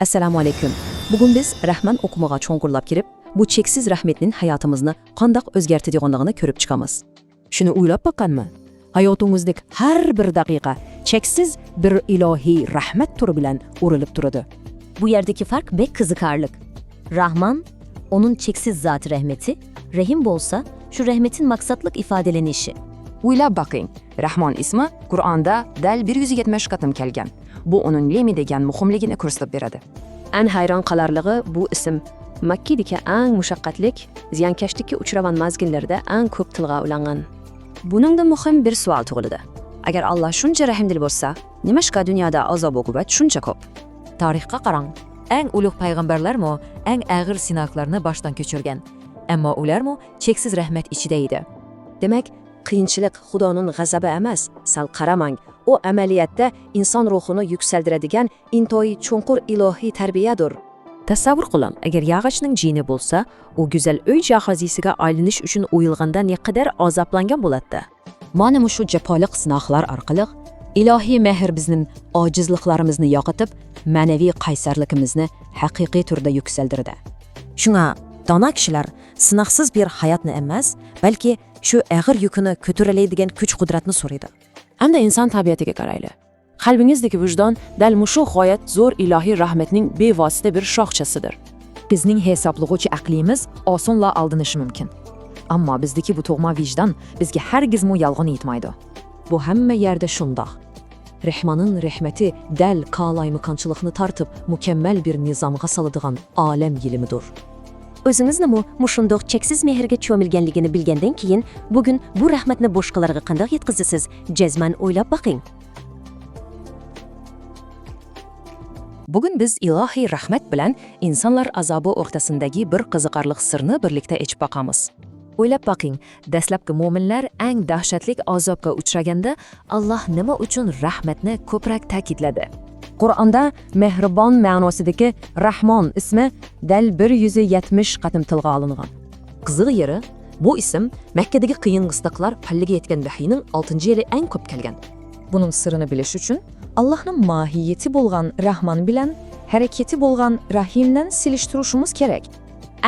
Assalomu alaykum. Bugun biz Rahman o'qumiga cho'nqurlab kirib, bu cheksiz rahmetning hayotimizni qandoq o'zgartirganligini ko'rib chiqamiz. Shuni o'ylab boqqanmi? Hayotingizdagi har bir daqiqa cheksiz bir ilohiy rahmat turi bilan urilib turadi. Bu yerdeki fark bek qiziqarlik. Rahman, onun cheksiz zat rahmeti, Rahim bo'lsa, shu rahmetin maqsadlik ifodalanışı. O'ylab boqing. Rahmon ismi Qur'onda dal 170 qatim kelgan. Bu onun lemi degan muhimligini ko'rsatib beradi. An hayron qolarligi bu ism Makkadagi eng mushaqqatlik, ziyonkashlikka uchragan mazgillarda eng ko'p tilga ulangan. Buningda muhim bir savol tug'iladi. Agar Alloh shuncha rahimdil bo'lsa, nimashqa dunyoda azob uqubat shuncha ko'p? Tarixga qarang. Eng ulug' payg'ambarlarmi eng og'ir sinoqlarni boshdan kechirgan. Ammo ularmi cheksiz rahmat ichida edi. Demak, qiyinchilik Xudoning g'azabi emas, sal qaramang. O amaliyatda inson ruhini yuksaltiradigan intoyi cho'nqur ilohiy tarbiyadir. Tasavvur qiling, agar yog'ochning jini bo'lsa, u go'zal uy jahozisiga aylanish uchun o'yilganda ne qadar azoblangan bo'ladi. Mana shu jafoliq sinoqlar orqali ilohiy mehr bizning ojizliklarimizni yo'qotib, ma'naviy qaysarligimizni haqiqiy turda yuksaltiradi. Shunga dono kishilar sinoqsiz bir hayotni emas, balki shu og'ir yukini ko'taroladigan kuch-qudratni so'raydi. Hamda inson tabiatiga qarayli. Qalbingizdagi vijdon dal mushu g'oyat zo'r ilohiy rahmatning bevosita bir shoxchasidir. Bizning hisoblag'uvchi aqlimiz osonla aldinishi mumkin. Ammo bizdagi bu tug'ma vijdon bizga hargizmi yolg'on aytmaydi. Bu hamma yerda shundoq. Rahmonning rahmati dal qalaymiqonchilikni tortib, mukammal bir nizomga soladigan olam yilimidir. O'zingizni mushundoq cheksiz mehrga cho'milganligini bilgandan keyin bugun bu rahmatni boshqalarga qanday yetkazasiz? Jazman o'ylab boqing. Bugun biz ilohiy rahmat bilan insonlar azobi o'rtasindagi bir qiziqarli sirni birlikda echib boqamiz. O'ylab boqing, dastlabki mu'minlar eng dahshatli azobga uchraganda Alloh nima uchun rahmatni ko'proq ta'kidladi? Qur'onda mehribon ma'nosidagi Rahmon ismi dal 170 qatim tilga olingan. Qiziq yeri, bu ism Makkadagi qiyin qisliqlar palliga yetgan vahiyning 6-yili eng ko'p kelgan. Buning sirini bilish uchun Allohning mohiyati bo'lgan Rahmon bilan harakati bo'lgan Rahimdan silishtirishimiz kerak.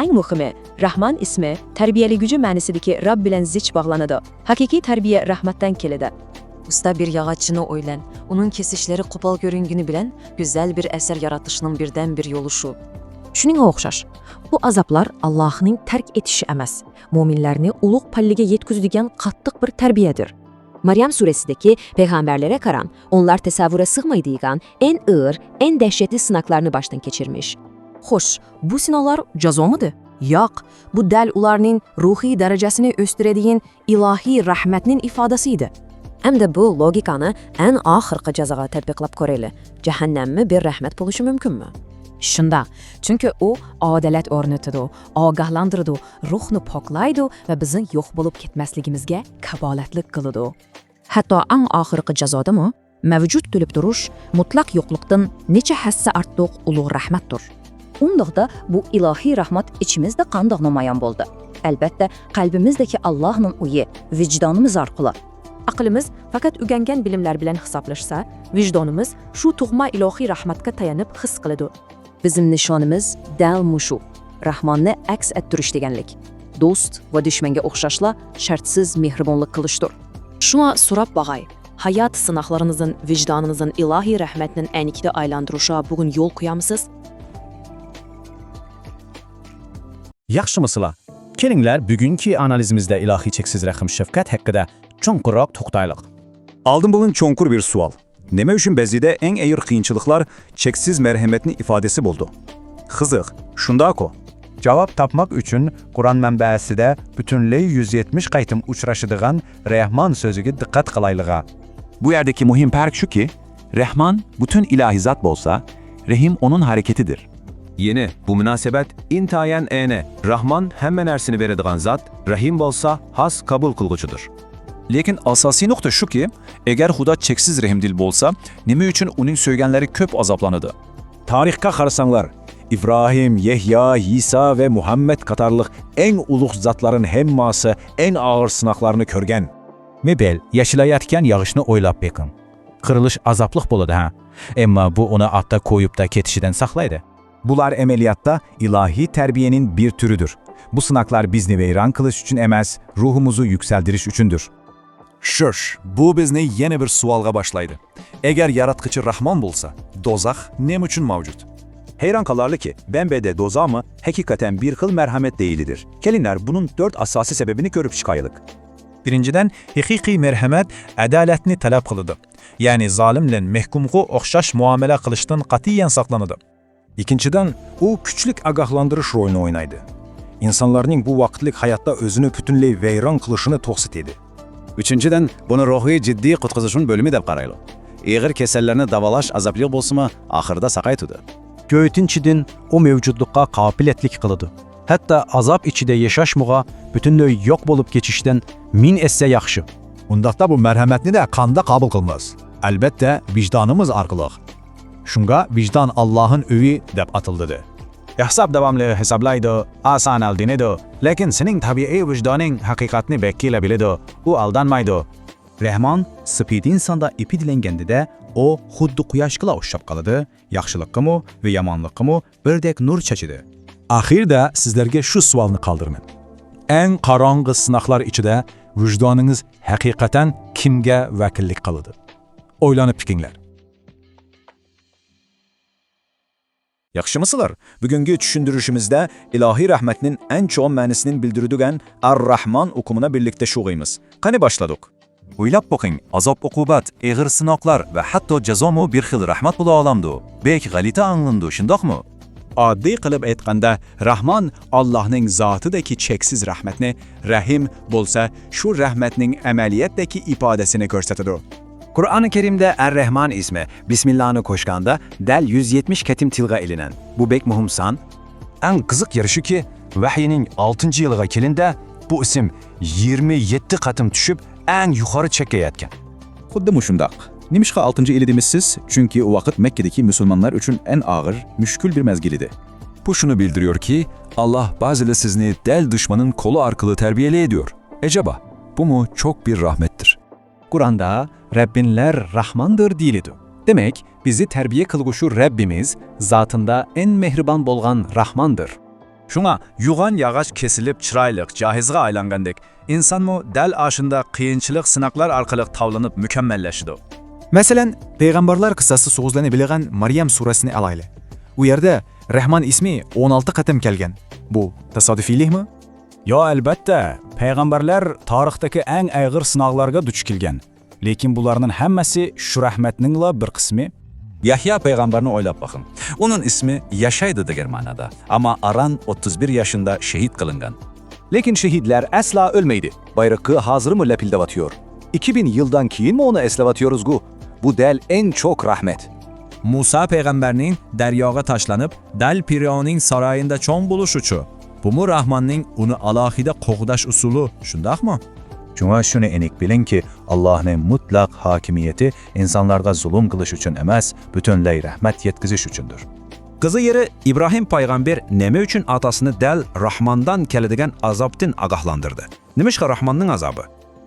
Eng muhimi, Rahmon ismi tarbiyalaguchi ma'nosidagi Robb bilan zich bog'lanadi. Haqiqiy tarbiya rahmatdan keladi. Usta bir yog'ochchini o'ylan, uning kesishlari qo'pol ko'ringani bilan go'zal bir asar yaratishning birdan bir yo'li shu. Shuning o'xshash, bu azoblar Allohning tark etishi emas, mu'minlarni ulug' palliga yetkazadigan qattiq bir tarbiyadir. Maryam suresidagi payg'ambarlarga qarang, onlar tasavvura sig'maydigan eng og'ir, eng dahshatli sinoqlarni boshdan kechirmish. Xo'sh, bu sinovlar jazomidi? Yo'q, bu dal ularning ruhiy darajasini o'stiradigan ilohiy rahmatning ifodasi edi. Hamda bu logikani eng oxirgi jazoga tatbiqlab ko'raylik. Jahannammi bir rahmat bo'lishi mumkinmi? Shunda, chunki u odalat o'rnatadi, ogohlantiradi, ruhni poklaydi va bizni yo'q bo'lib ketmasligimizga kafolatlik qiladi. Hatto eng oxirgi jazodami mavjud bo'lib turish mutlaq yo'qlikdan necha hassa ortiq ulug' rahmatdir. Undaqda bu ilohiy rahmat ichimizda qandoq namoyon bo'ldi? Albatta, qalbimizdagi Allohning uyi, vijdonimiz orqali. Aqlimiz faqat o'rgangan bilimlar bilan hisoblashsa, vijdonimiz shu tug'ma ilohiy rahmatga tayanib his qiladi. Bizim nishonimiz dal mushu. Rahmonni aks ettirish deganlik. Do'st va dushmanga o'xshashla shartsiz mehribonlik qilishdir. Shuna so'rab bag'ay. Hayot sinoqlarinizning vijdoningizning ilohiy rahmatning aynikda aylantirishiga bugun yo'l qo'yamsiz? Yaxshimisilar? Kelinglar bugungi analizimizda ilohiy cheksiz rahim shafqat haqida cho'nqurroq to'xtaylik. Aldın bugün çonkur bir sual. Neme üçün bezide en eğir kıyınçılıklar çeksiz merhametini ifadesi buldu. Kızık, şunda ko. Cavab tapmak üçün Kur'an mənbəsidə bütünlüğü 170 qaytım uçraşıdığan Rahman sözüge dikkat qılaylığa. Bu yerdeki muhim fark şu ki, Rahman bütün ilahi zat bolsa, Rahim onun hareketidir. Yeni bu münasebet intayen Rahman hemen ersini verediğin zat, Rahim bolsa has kabul kılgıcıdır. Lekin asasi nokta şu ki, eğer Xuda çeksiz rahimdil bolsa, neme üçün onun söygenleri köp azaplanıdı. Tarihka qarasanlar, İbrahim, Yahya, İsa ve Muhammed katarlıq en uluq zatların hemması en ağır sınaqlarını körgen. Mebel, yaşılayatken yağışını oylap bekin. Kırılış azaplıq boladı ha. Emma bu onu atda koyup da ketişiden saklaydı. Bular əməliyyatda ilahi tərbiyenin bir türüdür. Bu sınaklar bizni veyran kılış üçün emas, ruhumuzu yükseldiriş üçündür. Şuş, bu bizni yeni bir sualga başlaydı. Eğer yaratqıcı Rahman bolsa, dozaq nem üçün mavcut? Heyran kalarlı ki, bembede doza mı hakikaten bir xil merhamet değilidir. Kelinler bunun 4 asasi sebebini görüp çıkayılık. Birinciden, haqiqiy merhamet adaletini talep kılıdı. Yani zalimle mehkumgu oxşaş muamele kılıştan katiyen saklanıdı. İkinciden, o küçlük agahlandırış rolünü oynaydı. İnsanların bu vaktlik hayatta özünü bütünley veyran kılışını tohsit edi. Üçüncüden, bunu ruhi ciddi qutquzuşun bölümü dep qaraylı. Eğer kesellerini davalaş azaplı bolsuma, ahırda sakay tudu. Göğütün çidin o mevcudluğa kabiletlik kılıdı. Hatta azap içide yaşaşmığa bütünlüğü yok bolup geçişten min esse yaxşı. Undaqda bu merhametini de kanda kabul kılmaz. Elbette vicdanımız arqılıq. Şunga vicdan Allah'ın övi dep atıldıdı. Hesap devamlı hesaplaydı, asan aldinidu. Lakin senin tabii vicdanın hakikatini bekkiyle bilidu. O aldanmaydı. Rəhman spid insanda ipi dilengende de o xuddi quyoshqila o'xshab qoladi, yaxshilikqimi ve yamanlıqimi birdek nur çeçidi. Ahirde sizlerge şu sualını kaldırmayın. En karanlık sınaklar içinde vicdanınız hakikaten kimge vekillik kılıdı? Oylanıp fikirler. Yaxşımısılar? Bugünkü düşündürüşümüzde ilahi rahmetinin en çoğun mənisinin bildirildiğen Ar-Rahman okumuna birlikte şuğuyumuz. Qani başladık? Oylab bakın, azap-uqubat, eğir sınaklar ve hatta jazomu bir xil rahmat bula alamdı. Belki galita anlındı, şundaq mı? Addi qilib aytganda, Rahman Allah'ın zatıdaki çeksiz rahmetini, Rahim bolsa şu rahmetinin əməliyyətdəki ifadesini gösterdi. Kur'an-ı Kerim'de Er-Rahman ismi Bismillah'ını koşkanda del 170 ketim tilga elinen. Bu bek muhumsan. En kızık yarışı ki, vahyinin 6. yılıga kelinde bu isim 27 katım düşüp en yukarı çekke yetken. Xuddi muşundaq. Nimişqa 6. ili demişsiz? Çünkü o vakit Mekke'deki Müslümanlar için en ağır, müşkül bir mezgilidi. Bu şunu bildiriyor ki, Allah bazılı sizni del düşmanın kolu arkalı terbiyeli ediyor. Ecaba, bu mu çok bir rahmettir? Kur'an'da Rabbinler Rahmandır deyilidi. Demek bizi terbiye kılguşu Rabbimiz zatında en mehriban bolgan Rahmandır. Şuna yuğan yağaç kesilip çıraylık, cahizga aylangandik. İnsan mı del aşında kıyınçılık sınaklar arkalık tavlanıp mükemmelleşidi. Mesela Peygamberler kıssası soğuzlanabilen Maryam suresini alaylı. Bu yerde Rahman ismi 16 katım kelgen. Bu tesadüfilik mi? Yo elbette, peygamberler tarihteki en ağır sınavlarga duç kelgen. Lekin bularının hemmesi şu rahmetninla bir kısmı. Yahya peygamberini oylap bakın. Onun ismi Yaşaydı deger manada. Ama Aran 31 yaşında şehit kılıngan. Lekin şehitler asla ölmeydi. Bayrakı hazır mı lepilde batıyor? 2000 yıldan keyin mi onu eslevatıyoruz gu? Bu del en çok rahmet. Musa peygamberinin deryaga taşlanıp del Pirion'un sarayında çoğun buluşuçu. Bu mu Rahman'ın onu alahide qoğdaş usulü, şundaq mı? Şuna şunu enik bilin ki Allah'ın mutlak hakimiyeti insanlarga zulüm kılış üçün emas, bütünley rahmet yetkiziş üçündür. Kızı yeri İbrahim peygamber neme üçün atasını del Rahman'dan keledigen azaptin agahlandırdı. Nimişka Rahman'ın azabı?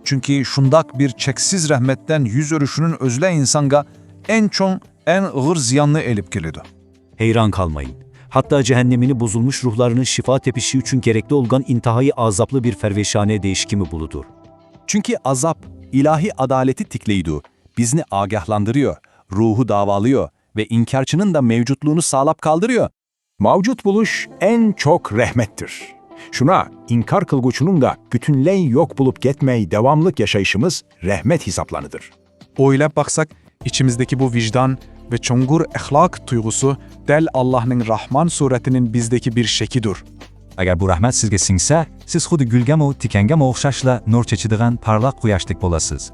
Çünkü şundak bir çeksiz rahmetten yüz örüşünün özle insanga en çok en ağır ziyanlı elip geliyordu. Heyran kalmayın. Hatta cehennemini bozulmuş ruhlarının şifa tepişi için gerekli olan intihai azaplı bir ferveşane değişkimi buludur. Çünkü azap ilahi adaleti tikleydu. Bizni agahlandırıyor, ruhu davalıyor ve inkarçının da mevcutluğunu sağlap kaldırıyor. Mavcut buluş en çok rahmettir. Şuna inkar kılguçunun da bütünley yok bulup gitmeyi devamlık yaşayışımız rahmet hesaplanıdır. Oylap baksak, içimizdeki bu vicdan ve çongur ahlak duygusu del Allah'ın Rahman suretinin bizdeki bir şekidir. Eğer bu rahmet sizge singse, siz xudu gülgemo, tikengemo oxşaşla nur çeçidigen parlak quyaştik bolasız.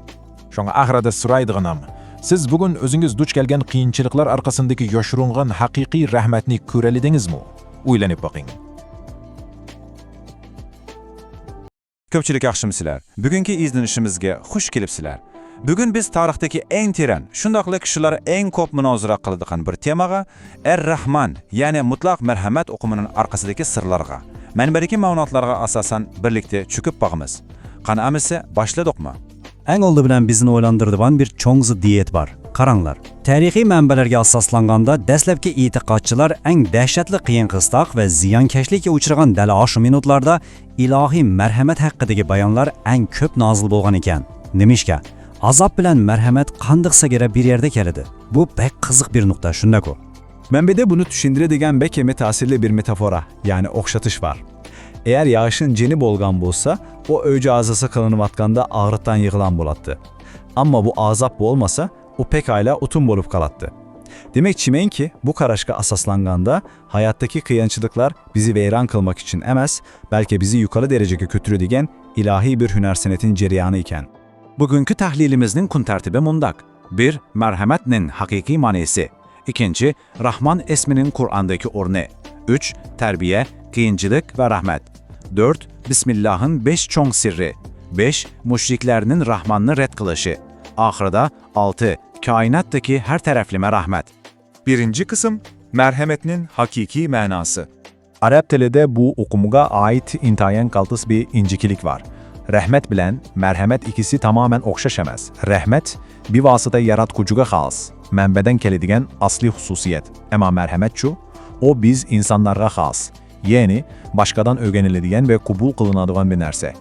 Şoňa ahirada suraydyganam. Siz bugün özüňiz duç kelgen kıyınçılıklar arkasındaki yoşurungan hakiki rahmetni körelidingizmi? Uylanyp bakyň. Köpçülük yaxşımsılar. Bugünkü izlenişimizge hoş kelipsiler. Bugün biz tarihteki en tiren, şundaqlı kişiler en kop münazara kılıdıkan bir temaga, Er-Rahman, yani mutlak merhamet okumunun arkasındaki sırlarga, menbedeki mavnatlarga asasan birlikte çüküp bağımız. Qanamisi başladık mı? En oldu bilen bizini oylandırdıvan bir çoğun diyet var. Qaranglar, tarixiy manbalarga asoslanganda dastlabki e'tiqodchilar eng dahshatli qiyin-qistoq va ziyonkashlikka uchragan dal shu minutlarda ilohiy marhamat haqidagi bayonlar eng ko'p nozil bo'lgan ekan. Nimishqa? Azob bilan marhamat qandiqsagara bir yerda keladi. Bu bek qiziq bir nuqta, shunda-ku. Mənbədə bunu düşündürədigən bəkəmi təsirli bir metafora, yəni oxşatış var. Eğer yağışın ceni bolğan bolsa, o öcü azası qılınıb atqanda ağrıtdan yığılan bolatdı. Amma bu azap bu olmasa, o pek ayla utun bolup qalatdı. Demek çimeyin ki, bu qaraşqa asaslanganda hayattaki kıyançılıklar bizi veyran kılmak için emas, belki bizi yukarı dereceye götürüdügen ilahi bir hünersenetin cereyanı iken. Bugünkü tahlilimizin kun tertibi mundak. 1. Merhametnin hakiki manisi. 2. Rahman isminin Kur'an'daki orne. 3. Terbiye, kıyıncılık ve rahmet. 4. Bismillah'ın 5 çoğ sirri. 5. Müşriklerinin Rahman'ını red kılışı. Ahırda 6. Kainattaki her taraflime rahmet. Birinci kısım, merhametinin hakiki manası. Arap tilide bu okumuğa ait intayen kaltıs bir incikilik var. Rahmet bilen merhamet ikisi tamamen okşaş emas. Rahmet bir vasıta yaratkucuga xas, mənbədən keledigen asli hususiyet. Ama merhamet şu, o biz insanlarga xas. Yani başkadan öğrenildigen ve kubul kılınadığan bir нәрсе.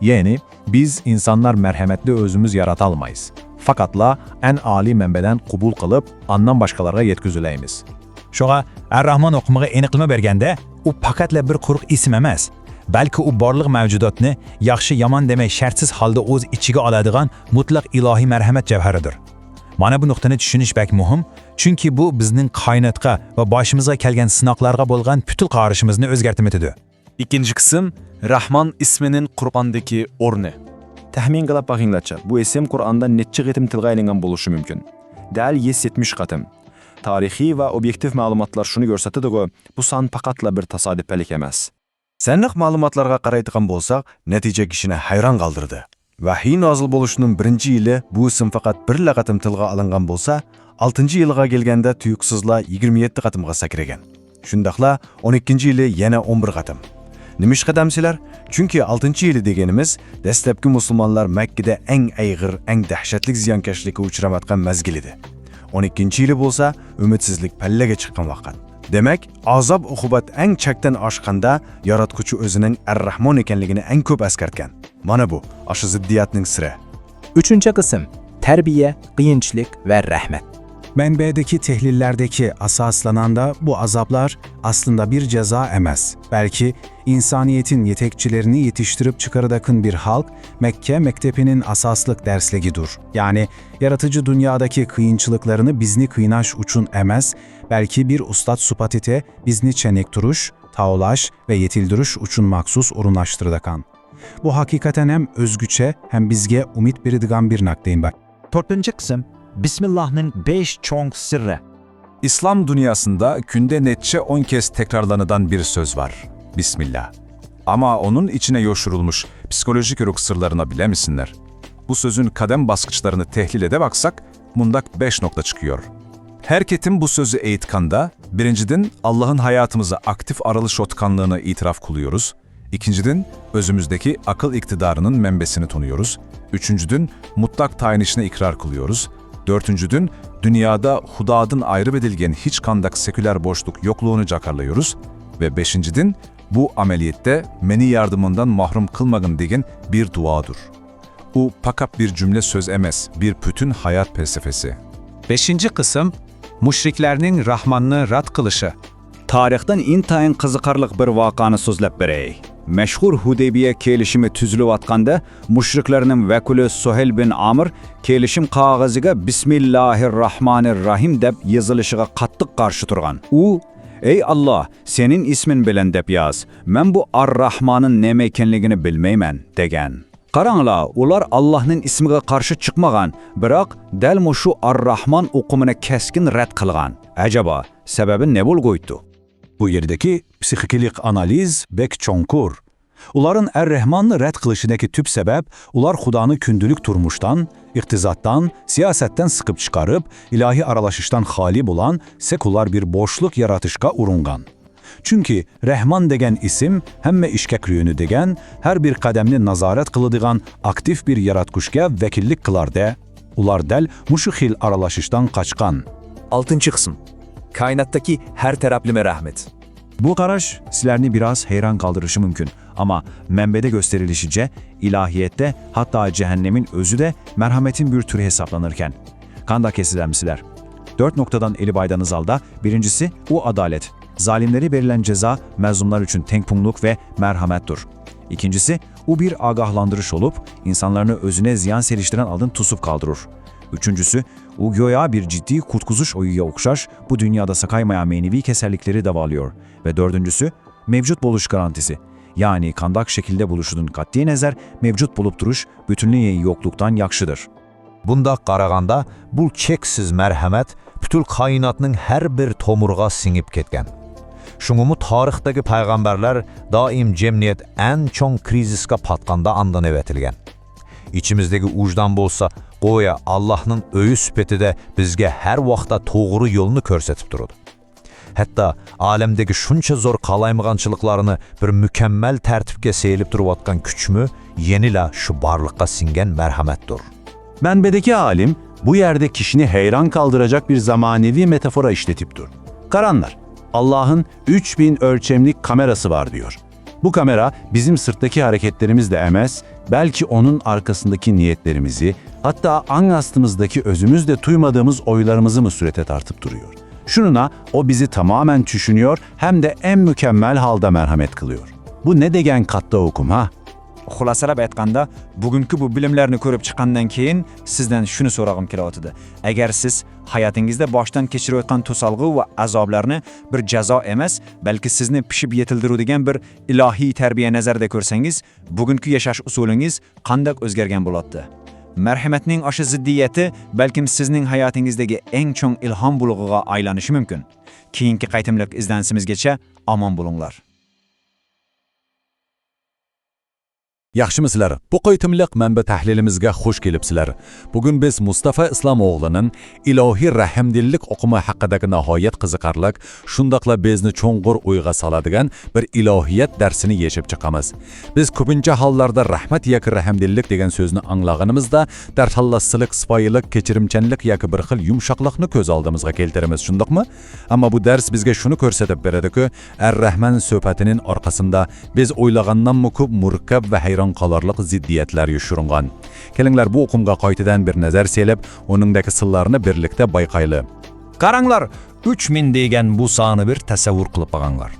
Yani biz insanlar merhametli özümüz yaratalmayız. Fakatla en ali mənbədən kubul kılıp andan başkalarga yetküzüleyimiz. Şoğa, Er-Rahman okumağı eniqlama bergende, o pakatla bir quruq isim emas. Balki u borliq mavjudotni yaxshi yomon demay shartsiz holda o'z ichiga oladigan mutlaq ilohiy marhamat javharidir. Mana bu nuqtani tushunish bak muhim, chunki bu bizning qoinatga va boshimizga kelgan sinoqlarga bo'lgan putul qarashimizni o'zgartirmaydi. İkinci kısım, Rahman isminin Kur'an'daki orni. Tahmin qilib baxinglarcha, bu ism Qur'onda necha qitim tilga aylangan bo'lishi mumkin. Dal 170 qatim. Tarixiy va obyektiv ma'lumotlar shuni ko'rsatadi-ku, bu son faqatla bir tasodiflik emas. Sanliq ma'lumotlarga qaraydigan bo'lsak, natija kishini hayron qoldirdi. Vahiy nozil bo'lishining birinchi yili bu ism faqat bir qatim tilga olingan bo'lsa, 6-yilga kelganda tuyuqsizla 27 qatimga sakragan. Shundaqla 12-yili yana 11 qatim. Nimish qadamsilar? Chunki 6-yili deganimiz dastlabki musulmonlar Makkada eng ayg'ir, eng dahshatli ziyonkashlikka uchramayotgan mazgil edi. 12-yili bo'lsa, umidsizlik pallaga chiqqan vaqt. Demek, azab uqubat eng chakdan oshganda yaratquchi o'zining Ar-Rahmon ekanligini eng ko'p eskartgan. Mana bu, aşı ziddiyatning siri. Üçüncü kısım, terbiye, qiyinchilik ve rahmet. Mənbədəki tehlillərdəki asaslananda bu azaplar aslında bir ceza emas. Belki insaniyetin yetekçilerini yetiştirip çıkarıdakın bir halk, Mekke mektebinin asaslık dersligidir. Yani yaratıcı dünyadaki kıyınçılıklarını bizni kıynaş uçun emas, belki bir ustad supatite bizni çenek duruş, taolaş ve yetildiriş uçun maksus urunlaştırıdakan. Bu hakikaten hem özgüçe hem bizge umit biridigan bir nakdeyin bak. 4. kısım, Bismillah'ın 5 çoğ sirri. İslam dünyasında günde netçe 10 kez tekrarlanılan bir söz var. Bismillah. Ama onun içine yoşurulmuş psikolojik örük sırlarına bile misinler? Bu sözün kadem baskıçlarını tehlil ede baksak, mundak 5 nokta çıkıyor. Herketin bu sözü eğitkanda, birinciden Allah'ın hayatımıza aktif aralış otkanlığını itiraf kılıyoruz. İkinciden özümüzdeki akıl iktidarının membesini tanıyoruz. Üçüncüden mutlak tayinişine ikrar kılıyoruz. Dördüncüden dünyada Huda'dan ayrı edilgen hiç kandak seküler boşluk yokluğunu cakarlıyoruz. Ve beşinciden bu ameliyette meni yardımından mahrum kılmagın degen bir duadır. Bu pakap bir cümle söz emes, bir bütün hayat felsefesi. 5. kısım, müşriklerinin Rahman'ını rad kılışı. Tarixdan intayin qiziqarliq bir voqeani so'zlab beray. Mashhur Hudaybiya kelishimi tuzilayotganda mushriklarning vakili Suhayl bin Amr kelishim qog'oziga Bismillahirrohmanirrohim deb yozilishiga qattiq qarshi turgan. U "Ey Allah, senin ismin bilan deb yoz. Men bu Ar-Rahmanın nima ekanligini bilmayman" degan. Qaranglar, ular Allohning ismiga qarshi chiqmagan, biroq dal mushu Ar-Rahman o'qimini keskin rad qilgan. Acaba sababi ne bo'lgoydi? Bu yerdeki psixiklik analiz bek çonkur. Uların Er-Rahman'ı red kılışındaki tüp sebep, ular Hudanı kündülük turmuştan, iktizattan, siyasetten sıkıp çıkarıp, ilahi aralaşıştan hali bulan, sekular bir boşluk yaratışka urungan. Çünkü Rahman degen isim, hemme işkeklüğünü degen, her bir kademli nazaret kılıdıgan aktif bir yaratkuşka vekillik kılar de. Ular dal mushu xil aralashishdan qochgan. 6 qism. Kainotdagi har taraflama rahmet. Bu qarash sizlarni biraz hayran kaldırışı mümkün. Ama mənbədə gösterilişice ilahiyette hatta cehennemin özü de merhametin bir türü hesaplanırken. Kanda kesilenmişler. 4 noktadan eli baydanız alda birincisi o adalet. Zalimleri verilen ceza mezlumlar için tenkpunluk ve merhamettir. İkincisi o bir agahlandırış olup insanlarını özüne ziyan seriştiren aldın tusup kaldırır. Üçüncüsü o göya bir ciddi kutkuzuş oyuya okşar bu dünyada sakaymayan menevi keserlikleri davalıyor. Ve dördüncüsü mevcut buluş garantisi. Yani kandak şekilde buluşudun kat'i nezer mevcut bulup duruş bütünlüğü yokluktan yakşıdır. Bunda qaraganda bu cheksiz merhamet bütün kainatның her bir tomurğa singib ketgan. Şunumu tarixdagi payg'ambarlar doim cemniyet en çoğun kriziska patqanda andan evetilgan. İçimizdeki ucdan bolsa, goya Allah'ın öyü süpetide bizge her vaqtda toğru yolunu körsetip durudu. Hatta alemdeki şuncha zor qalaymıgançılıklarını bir mükemmel tertipke seyilip duruvatkan küçmü yenila şu barlıqqa singen merhamettir. Mənbədəki alim bu yerde kişini heyran kaldıracak bir zamanevi metafora işletip dur. Karanlar, Allah'ın 3000 ölçemlik kamerası var diyor. Bu kamera bizim sırttaki hareketlerimizle emez, belki onun arkasındaki niyetlerimizi, hatta angastımızdaki özümüzle duymadığımız oylarımızı mı surete tartıp duruyor. Şununa o bizi tamamen düşünüyor hem de en mükemmel halda merhamet kılıyor. Bu ne degen katta okum ha? Xulasalab aytganda, bugünkü bu bilimlerini ko'rib chiqqandan keyin sizdan shuni so'rag'im kelyapti. Agar siz hayotingizda boshdan kechirayotgan to'salg'u va azoblarni bir jazo emas, balki sizni pishib yetildiradigan bir ilohiy tarbiya nazarda ko'rsangiz, bugünkü yashash usulingiz qanday o'zgargan bo'ladi? Marhamatning o'sha ziddiyati balkim sizning hayotingizdagi eng cho'ng ilhom bulug'iga aylanishi mumkin. Keyingi qaytimlik izlanishimizgacha omon bo'linglar. Yaxshimisilar? Bu qaytimliq manba tahlilimizga xush kelibsizlar. Bugun biz Mustafa Islamoğlu'nun ilohiy rahimdillik o'qimi haqidagi nihoyat qiziqarli, shundaqla bizni cho'nqur o'yga soladigan bir ilohiyat darsini yechib chiqamiz. Biz ko'pincha hollarda rahmat yoki rahimdillik degan so'zni anglag'animizda darhallassilik, sipoyilik, kechirimchanlik yoki bir xil yumshoqlikni ko'z oldimizga keltiramiz, shundaqmi? Ammo bu dars bizga shuni ko'rsatib beradi-ku, Ar-Rahman suhbatining orqasida biz o'ylagandan ko'p murakkab va qalarlıq ziddiyetler yuşurungan. Kelinglar bu okumga qaytadan bir nazar selib, onundaki sırlarını birlikte bayqaylı. Qaranglar, 3000 degan bu sani bir tasavvur qilib bag'anlar.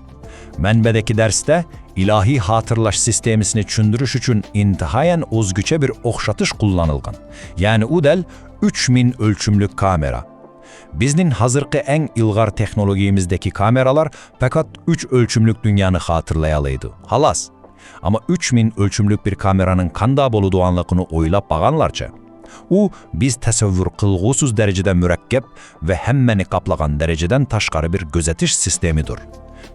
Manbadagi darsda ilahi hatırlash sistemisini tushundirish uchun intihoyan o'zgucha bir o'xshatish kullanılgan. Yani u dal 3000 ölçümlük kamera. Bizning hazırki eng ilg'or texnologiyamizdagi kameralar fakat 3 ölçümlük dünyani hatırlayalaydı. Halas. Ama 3000 ölçümlük bir kameranın qanda boluduğanlığını oylab bağanlarca. U biz tasavvur qılğusuz derecede mürekkep ve hemmeni qaplagan dereceden taşqarı bir gözetiş sistemidir.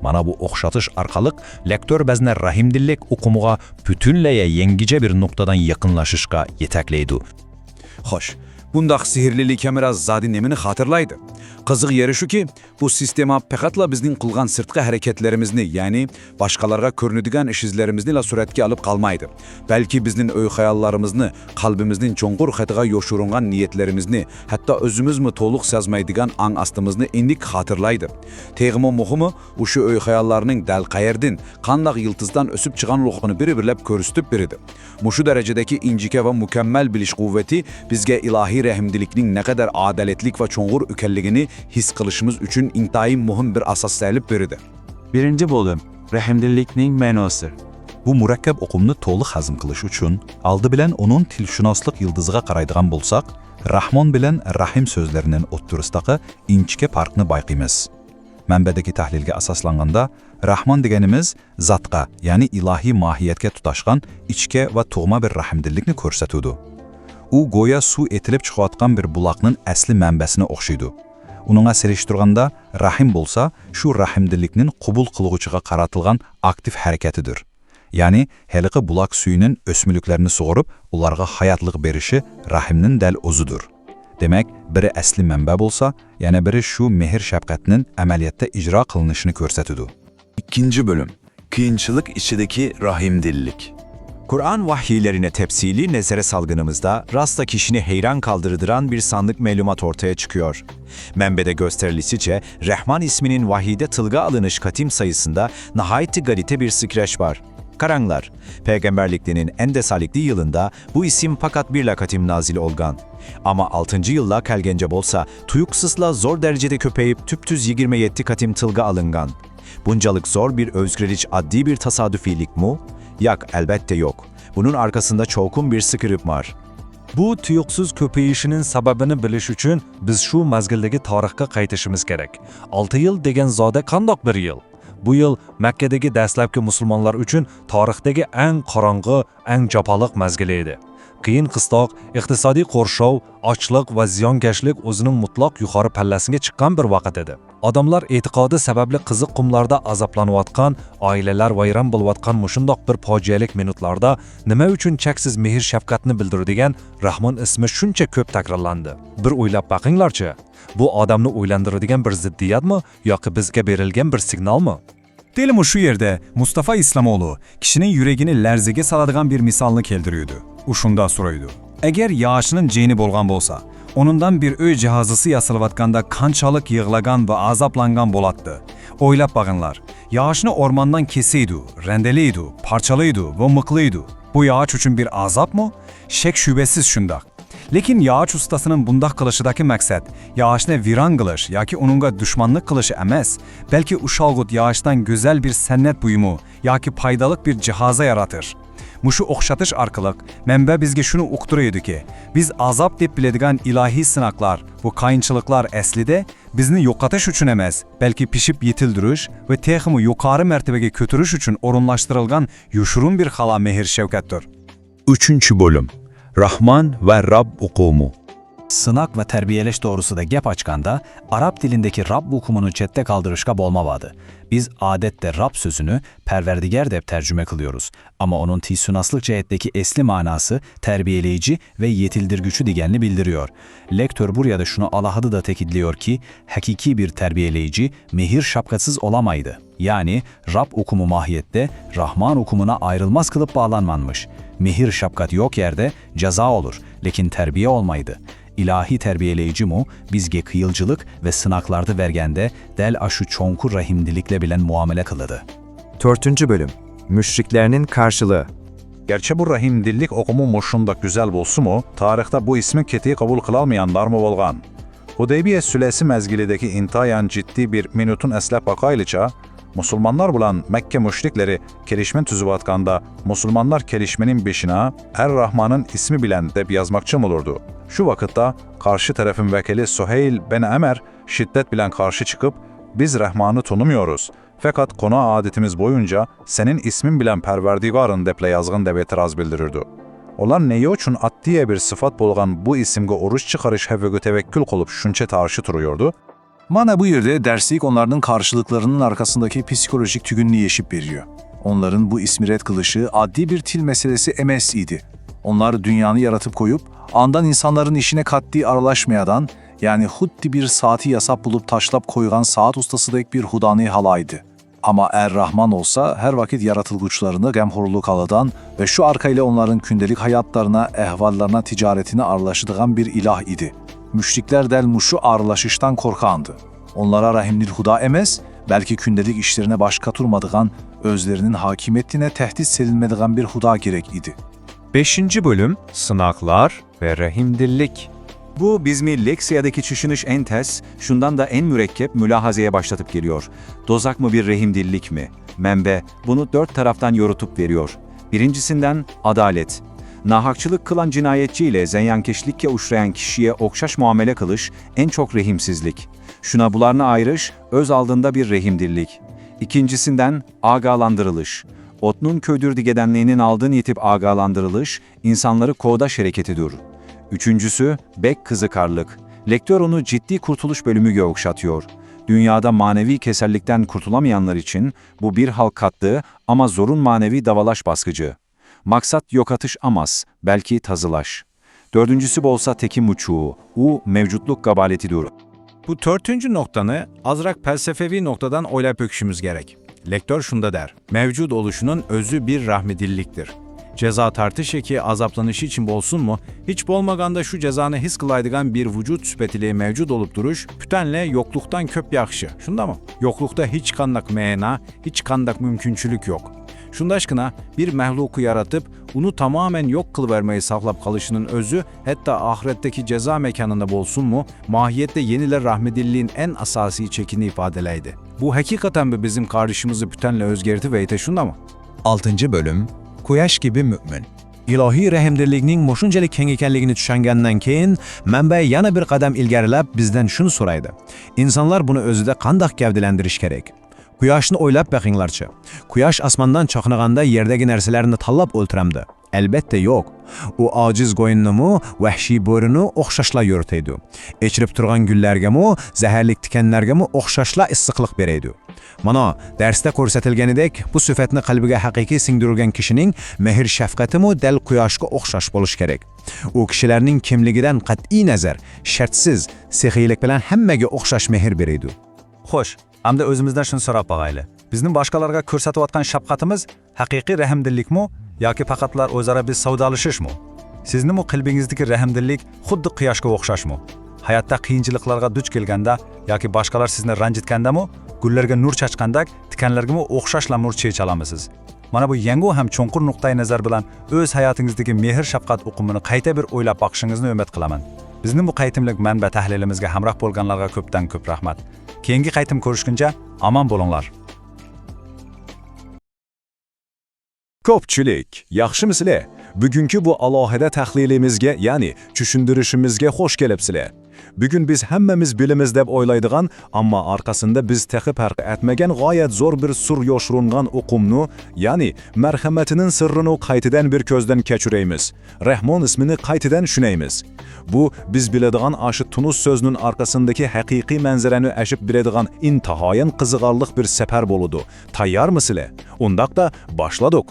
Mana bu o'xshatış arqalıq lektör bezne rahimdillik uqumuğa bütünleye yengice bir noktadan yakınlaşışqa yetekleydi. Xoş, bundaq sihirlilik kamera zadi nemini hatırlaydı. Qiziq yeri shuki, bu sistema faqatla bizning qilgan sirtqi hareketlerimizni, yani başqalarga ko'rinadigan ish izlarimizni la suratga olib qolmaydi. Balki bizning o'y xayollarimizni, qalbimizning cho'nqur xatiga yoshurungan niyetlerimizni, hatto o'zimizmi to'liq sezmaydigan ang astimizni indik hatırlaydı. Teg'imi muhimi, o'sha o'y xayollarning dal qayerdan, qandaq yıldızdan o'sib chiqqanligini bir-birlab ko'rsatib berdi. Mushu darajadagi injike va mukammal bilish quvvati bizga ilohiy rahimdilikning ne kadar adaletlik va cho'nqur ekanligini his qilishimiz uchun intayin muhim bir asos salib berdi. Birinci bölüm, rahimdillikning ma'nosi. Bu murakkab o'qimni to'liq hazm qilish uchun oldi bilan onun tilshunoslik yildiziga qaraydigan bo'lsak, Rahmon bilan Rahim so'zlarining o'ttirisidagi inchike farqni bayqaymiz. Manbadagi tahlilga asoslanganda Rahmon deganimiz zatqa, ya'ni ilohiy mohiyatga tutashgan ichki va tug'ma bir rahimdillikni ko'rsatadi. U go'yo suv etilib chiqayotgan bir buloqning asli manbasini o'xshaydi. Uningga serishtirganda rahim bo'lsa, shu rahimdillikning qubul qilg'uchiga qaratilgan aktiv harakatidir. Ya'ni haliqi buloq suyining o'smiliklarini sug'urib, ularga hayotlik berishi rahimning dal o'zidir. Demak, biri asli manba bo'lsa, yana biri shu mehr shafqatning amaliyotda ijro qilinishini ko'rsatadi. İkinci bölüm, kıyınçılık içindeki rahimdillik. Kur'an vahiylerine tepsili nezere salgınımızda rasta kişini heyran kaldırdıran bir sandık melumat ortaya çıkıyor. Menbede gösterilisice Rahman isminin vahide tılga alınış katim sayısında nahayeti galite bir sıkreş var. Karanglar, peygamberliklerinin en desalikli yılında bu isim fakat bir lakatim nazil olgan. Ama 6. yılla kelgence bolsa tuyuksızla zor derecede köpeyip tüptüz 27 katim tılga alıngan. Buncalık zor bir özgürlük addi bir tasadüfilik mu? Yak elbette yok. Bunun arkasında çoğkun bir sıkırıp var. Bu tuyuqsiz ko'payishinin sababini bilish uchun biz shu mazgildagi tarixga qaytishimiz kerak. 6 yil degan zoda qandoq bir yil? Bu yil Makkadagi dastlabki musulmonlar uchun tarixdagi eng qorong'u, eng jafoliq mazgil edi. Qiyin qistoq, iqtisodiy qo'rshov, ochliq va ziyonkashlik o'zining mutlaq yuqori pallasiga chiqqan bir vaqt edi. Odamlar e'tiqodi sababli qiziq qumlarda azoblanayotgan, oilalar vayron bo'layotgan mushundoq bir fojialik minutlarda nima uchun cheksiz mehr shafqatni bildiradigan Rahmon ismi shuncha ko'p takrorlandi? Bir o'ylab baqinglarchi, bu odamni o'ylantiradigan bir ziddiyatmi yoki bizga berilgan bir signalmi? Dilim şu yerde Mustafa İslamoğlu kişinin yüreğini lerzege saladigan bir misalını keldiriyordu. O şunda soruydu. Eğer yağışının ceyni bolgan bolsa, onundan bir öy cihazısı yasılıvatkanda kançalık yığlagan ve azaplangan bolatdı. Oylap bakınlar, yağışını ormandan keseydu, rendeleydu, parçalıydı ve mıklıydı. Bu yağış için bir azap mı? Şek şübesiz şundak. Lekin yağış ustasının bundak kılışıdaki maksat, yağışını viran kılış, yaki onunla düşmanlık kılışı emas, belki uşalgut yağıştan güzel bir sennet buyumu, yaki paydalık bir cihaza yaratır. Muşu okşatış arkalık, menbe bizge şunu ukturuydu ki, biz azap dep biledigan ilahi sınaklar, bu kayınçılıklar eslide, bizni yoqatış üçün emas, belki pişip yetildiriş ve teximi yukarı mertebege kötürüş üçün orunlaştırılgan yuşurun bir hala mehir şevkettir. 3. bölüm Rahman ve Rab ukumu. Sınak ve terbiyeleş doğrusu da gep açkanda, Arap dilindeki Rab hukumunu chetde kaldırışka bolmavadı. Biz adette Rab sözünü perverdigar dep tercüme kılıyoruz. Ama onun tisunaslık cihetteki esli manası terbiyeleyici ve yetildirgüçü digenli bildiriyor. Lektör buraya da şunu alahadı da tekidliyor ki, hakiki bir terbiyeleyici mehir şapkatsız olamaydı. Yani Rab hukumu mahiyette Rahman hukumuna ayrılmaz kılıp bağlanmanmış. Mehir şapkat yok yerde ceza olur, lekin terbiye olmaydı. İlahi terbiyeleyici mu, bizge kıyılcılık ve sınaklarda vergende del aşı çonkur rahimdilikle bilen muamele kılıdı. 4. bölüm Müşriklerinin karşılığı. Gerçi bu rahimdillik okumu moşunda güzel bolsu mu, tarihte bu ismin ketiği kabul kılalmayanlar mı bolgan? Hudeybiye sülesi mezgilideki intayan ciddi bir minutun eslep bakaylıca, Musulmanlar bulan Mekke müşrikleri kelişmen tüzüvatkanda Musulmanlar kelişmenin beşine Er-Rahman'ın ismi bilen dep yazmakçı olurdu. Şu vakitte karşı tarafın vekili Suheyl ben Emer şiddet bilen karşı çıkıp biz Rahman'ı tanımıyoruz. Fakat konu adetimiz boyunca senin ismin bilen perverdigarın deple yazgın dep etiraz bildirirdi. Onlar neyi üçün attiye bir sıfat bolgan bu isimge oruç çıkarış hevvegü tevekkül kolup şunçe tarşı turuyordu. Mana bu yerde derslik onların karşılıklarının arkasındaki psikolojik tügünlüğü yeşip veriyor. Onların bu ismi red kılışı adli bir til meselesi emes idi. Onlar dünyanı yaratıp koyup, andan insanların işine katli aralaşmayadan, yani huddi bir saati yasap bulup taşlap koygan saat ustasıdaki bir hudani halaydı. Ama Er-Rahman olsa her vakit yaratılgıçlarını gemhurluk aladan ve şu arkayla onların gündelik hayatlarına, ehvallarına, ticaretine arlaşıdığan bir ilah idi. Müşrikler del muşu arlaşıştan korkandı. Onlara rahimlil huda emez, belki gündelik işlerine baş katurmadığan, özlerinin hakimiyetine tehdit sedilmediğen bir huda gerek idi. 5. bölüm Sınaklar ve Rahimdillik. Bu bizmi leksiyadaki çüşünüş en tez, şundan da en mürekkep mülahazeye başlatıp geliyor. Dozak mı bir rahimdillik mi? Menbe bunu 4 taraftan yorutup veriyor. Birincisinden adalet. Nahakçılık kılan cinayetçi ile zenyankeşlikke uçrayan kişiye okşaş muamele kılış en çok rehimsizlik. Şuna bularına ayrış, öz aldığında bir rehimdillik. İkincisinden ağalandırılış. Otnun köydür digedenliğinin aldığın yetip ağalandırılış, insanları koğdaş hareketidir. Üçüncüsü, bek kızıkarlık. Lektör onu ciddi kurtuluş bölümü okşatıyor. Dünyada manevi keserlikten kurtulamayanlar için bu bir halk kattığı ama zorun manevi davalaş baskıcı. Maksat yok atış amaz, belki tazılaş. Dördüncüsü bolsa teki muçuğu, mevcutluk gabaletidir. Bu 4. noktanı azrak felsefevi noktadan oylap öküşümüz gerek. Lektör şunda der, mevcut oluşunun özü bir rahmedilliktir. Ceza tartiş eki azaplanışı için bolsunmu, hiç bolmaganda şu cezanı his kılaydıgan bir vücut süpetiliği mevcut olup duruş, pütenle yokluktan köp yakşı. Şunda mı? Yoklukta hiç kandak meyna, hiç kandak mümkünçülük yok. Şunda aşkına bir mehluku yaratıp, onu tamamen yok kılıvermeyi saklap kalışının özü, hatta ahiretteki ceza mekanında bolsunmu, mahiyette yeniler rahmetilliliğin en asasi çekini ifadeleydi. Bu hakikaten mi bizim kardeşimizi pütenle özgerti ve ite şunda mı? 6. bölüm Quyosh gibi mümin. İlahi rahimdirlikning moshunchalik keng ekanligini tushungandan keyin manba yana bir qadam ilgarilab bizdan shuni so'raydi. İnsanlar buni o'zida qanday gavdalantirish kerak? Quyoshni o'ylab baqinglarchi. Quyosh osmondan chaqnaganda yerdagi narsalarni tanlab o'ltiramdi. Albatta yo'q. U ojiz qo'yinni vahshiy bo'rini o'xshashla yo'rtaydi. Echirib turgan gullarga zaharlik tikanlarga o'xshashla issiqlik beraydi. Mana darsda ko'rsatilganidek, bu sifatni qalbiga haqiqiy singdirilgan kishining mehr shafqati dal quyoshga o'xshash bo'lishi kerak. U kishilarning kimligidan qat'iy nazar, shartsiz, sexiylik bilan hammaga o'xshash mehr beraydi. Xo'sh, hamda o'zimizdan shuni so'rab bag'ayli. Bizning boshqalarga ko'rsatayotgan shafqatimiz haqiqiy rahmdillikmi yoki faqatlar o'zaro biz savdolashishmi? Sizning qalbingizdagi rahmdillik xuddi quyoshga o'xshashmi? Hayotda qiyinchiliklarga duch kelganda yoki boshqalar sizni ranjitgandami, gullarga nur chachqandak tikanlarga o'xshashla nur chechalamiz. Mana bu yangi ham cho'nqur nuqtai nazar bilan o'z hayotingizdagi mehr shafqat o'qimini qayta bir o'ylab boqishingizni umid qilaman. Bizning bu qaytimlik manba tahlilimizga hamroh bo'lganlarga ko'pdan ko'p rahmat. Keyingi qaytim ko'rishguncha omon bo'linglar. Ko'pchilik, yaxshimisizlar? Bugungi bu alohida tahlilimizga, ya'ni tushuntirishimizga xush kelibsizlar. Bugun biz hammamiz bilimiz deb o'ylaydigan, ammo orqasida biz teqi farq etmagan g'oyat zo'r bir sur yoshiringan o'qimni, ya'ni marhamatining sirrini qaytadan bir ko'zdan kechiramiz. Rahmon ismini qaytadan tushunaymiz. Bu biz biladigan aşı tunus so'zining orqasindagi haqiqiy manzarani ashib biladigan intahoyan qiziqarli bir safar bo'ladi. Tayyormisizlar? Undaqda boshladik.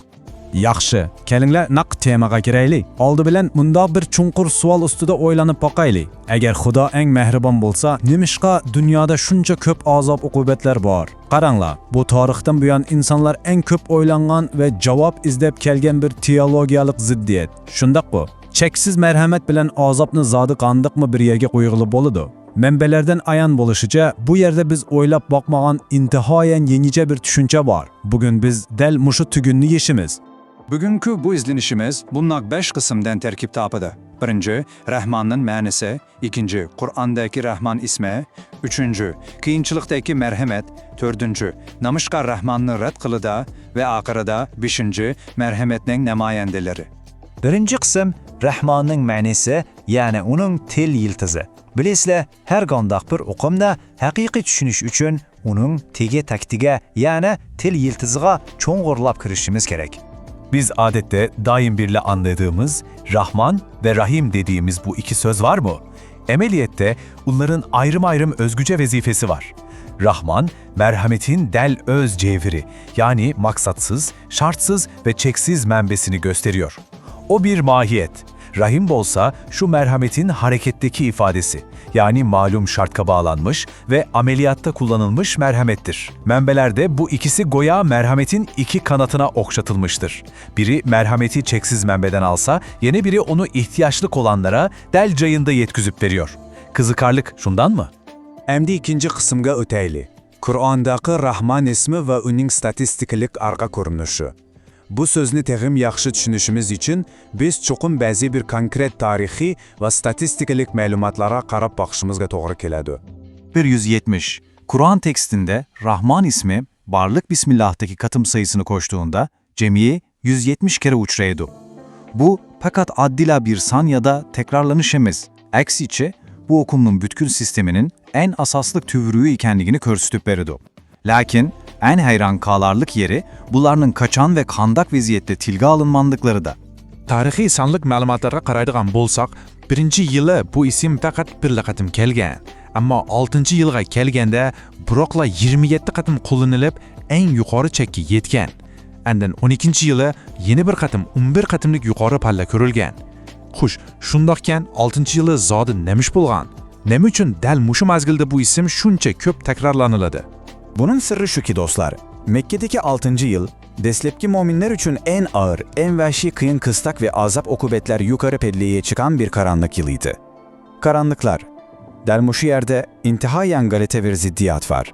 Yaxshi, kelinglar naq temaga kiraylik. Oldi bilan bundoq bir chunqur savol ustida o'ylanib boqaylik. Agar Xudo eng mehribon bo'lsa, nimishqa dunyoda shuncha ko'p azob uqubatlar bor? Qaranglar, bu tarixdan buyon insonlar eng ko'p o'ylangan va javob izlab kelgan bir teologiyalik ziddiyat. Shundaq-ku. Cheksiz marhamat bilan azobni zodi qandiqmi bir yerga qo'yilib bo'ladi? Manbalardan ayon bo'lishicha, bu yerda biz o'ylab boqmagan intihoyan yangicha bir tushuncha bor. Bugun biz dal mushu tugunni yeshimiz. Bugungi bu izlenişimiz bunaq 5 qismdan tarkib topadi. Birinchi, Rahmonning ma'nosi, ikkinchi, Qur'ondagi Rahmon ismi, uchinchi, qiyinchilikdagi marhamat, to'rtinchi, namishqa Rahmonni rad qilida va oxirida beshinchi, marhamatning namoyandalari. Birinchi qism Rahmonning ma'nosi, ya'ni uning til yiltizi. Bilasizlar, har qanday bir o'qimda haqiqiy tushunish uchun uning tegi taktiga, ya'ni til yiltiziga cho'ng'irlab kirishimiz kerak. Biz adette daim birle anladığımız Rahman ve Rahim dediğimiz bu iki söz var mı? Emeliyette onların ayrım ayrım özgüce vazifesi var. Rahman, merhametin del öz cevheri, yani maksatsız, şartsız ve çeksiz menbesini gösteriyor. O bir mahiyet. Rahim bolsa şu merhametin hareketteki ifadesi, yani malum şartka bağlanmış ve ameliyatta kullanılmış merhamettir. Menbelerde bu ikisi goya merhametin iki kanatına okşatılmıştır. Biri merhameti çeksiz menbeden alsa, yeni biri onu ihtiyaçlık olanlara del cayında yetkizip veriyor. Kızıkarlık şundan mı? Endi ikinci kısımga o'taylik. Qur'ondagi Rahman ismi va uning statistikalik arqa ko'rinishi. Bu so'zni texim yaxshi tushunishimiz için biz cho'qim ba'zi bir konkret tarixiy va statistikalik ma'lumotlarga qarab boqishimizga to'g'ri keladi. 170. Kur'an tekstinde Rahman ismi Barlık Bismillah'taki katım sayısını koştuğunda cemiye 170 kere uçraydı. Bu fakat addila bir san ya da tekrarlanış emez. Aksiçe bu okumunun bütkün sisteminin en asaslık tüvrüğü ikenligini körstüp beridi. Lakin en hayran kalarlık yeri bularının kaçan ve kandak vaziyette tilga alınmandıkları da. Tarixiy sonliq ma'lumotlarga qaraydigan bo'lsak, birinchi yili bu ism faqat bir qatim kelgan. Ammo 6-yilga kelganda biroqla 27 qatim qo'llanilib, eng yuqori chekka yetgan. Andan 12-yili yana bir qatim 11 qatimlik yuqori palla ko'rilgan. Xush, shundoqkan 6-yili zodi nemish bo'lgan? Nima uchun dal mushu mazgilda bu ism shuncha ko'p takrorlaniladi? Bunun sırrı şu ki dostlar, Mekke'deki 6. yıl Deslepki mominler üçün en ağır, en vahşi kıyın kıstak ve azap okubetler yukarı pedliğe çıkan bir karanlık yılıydı. Karanlıklar. Delmuşu yerde intihayen galete bir ziddiyat var.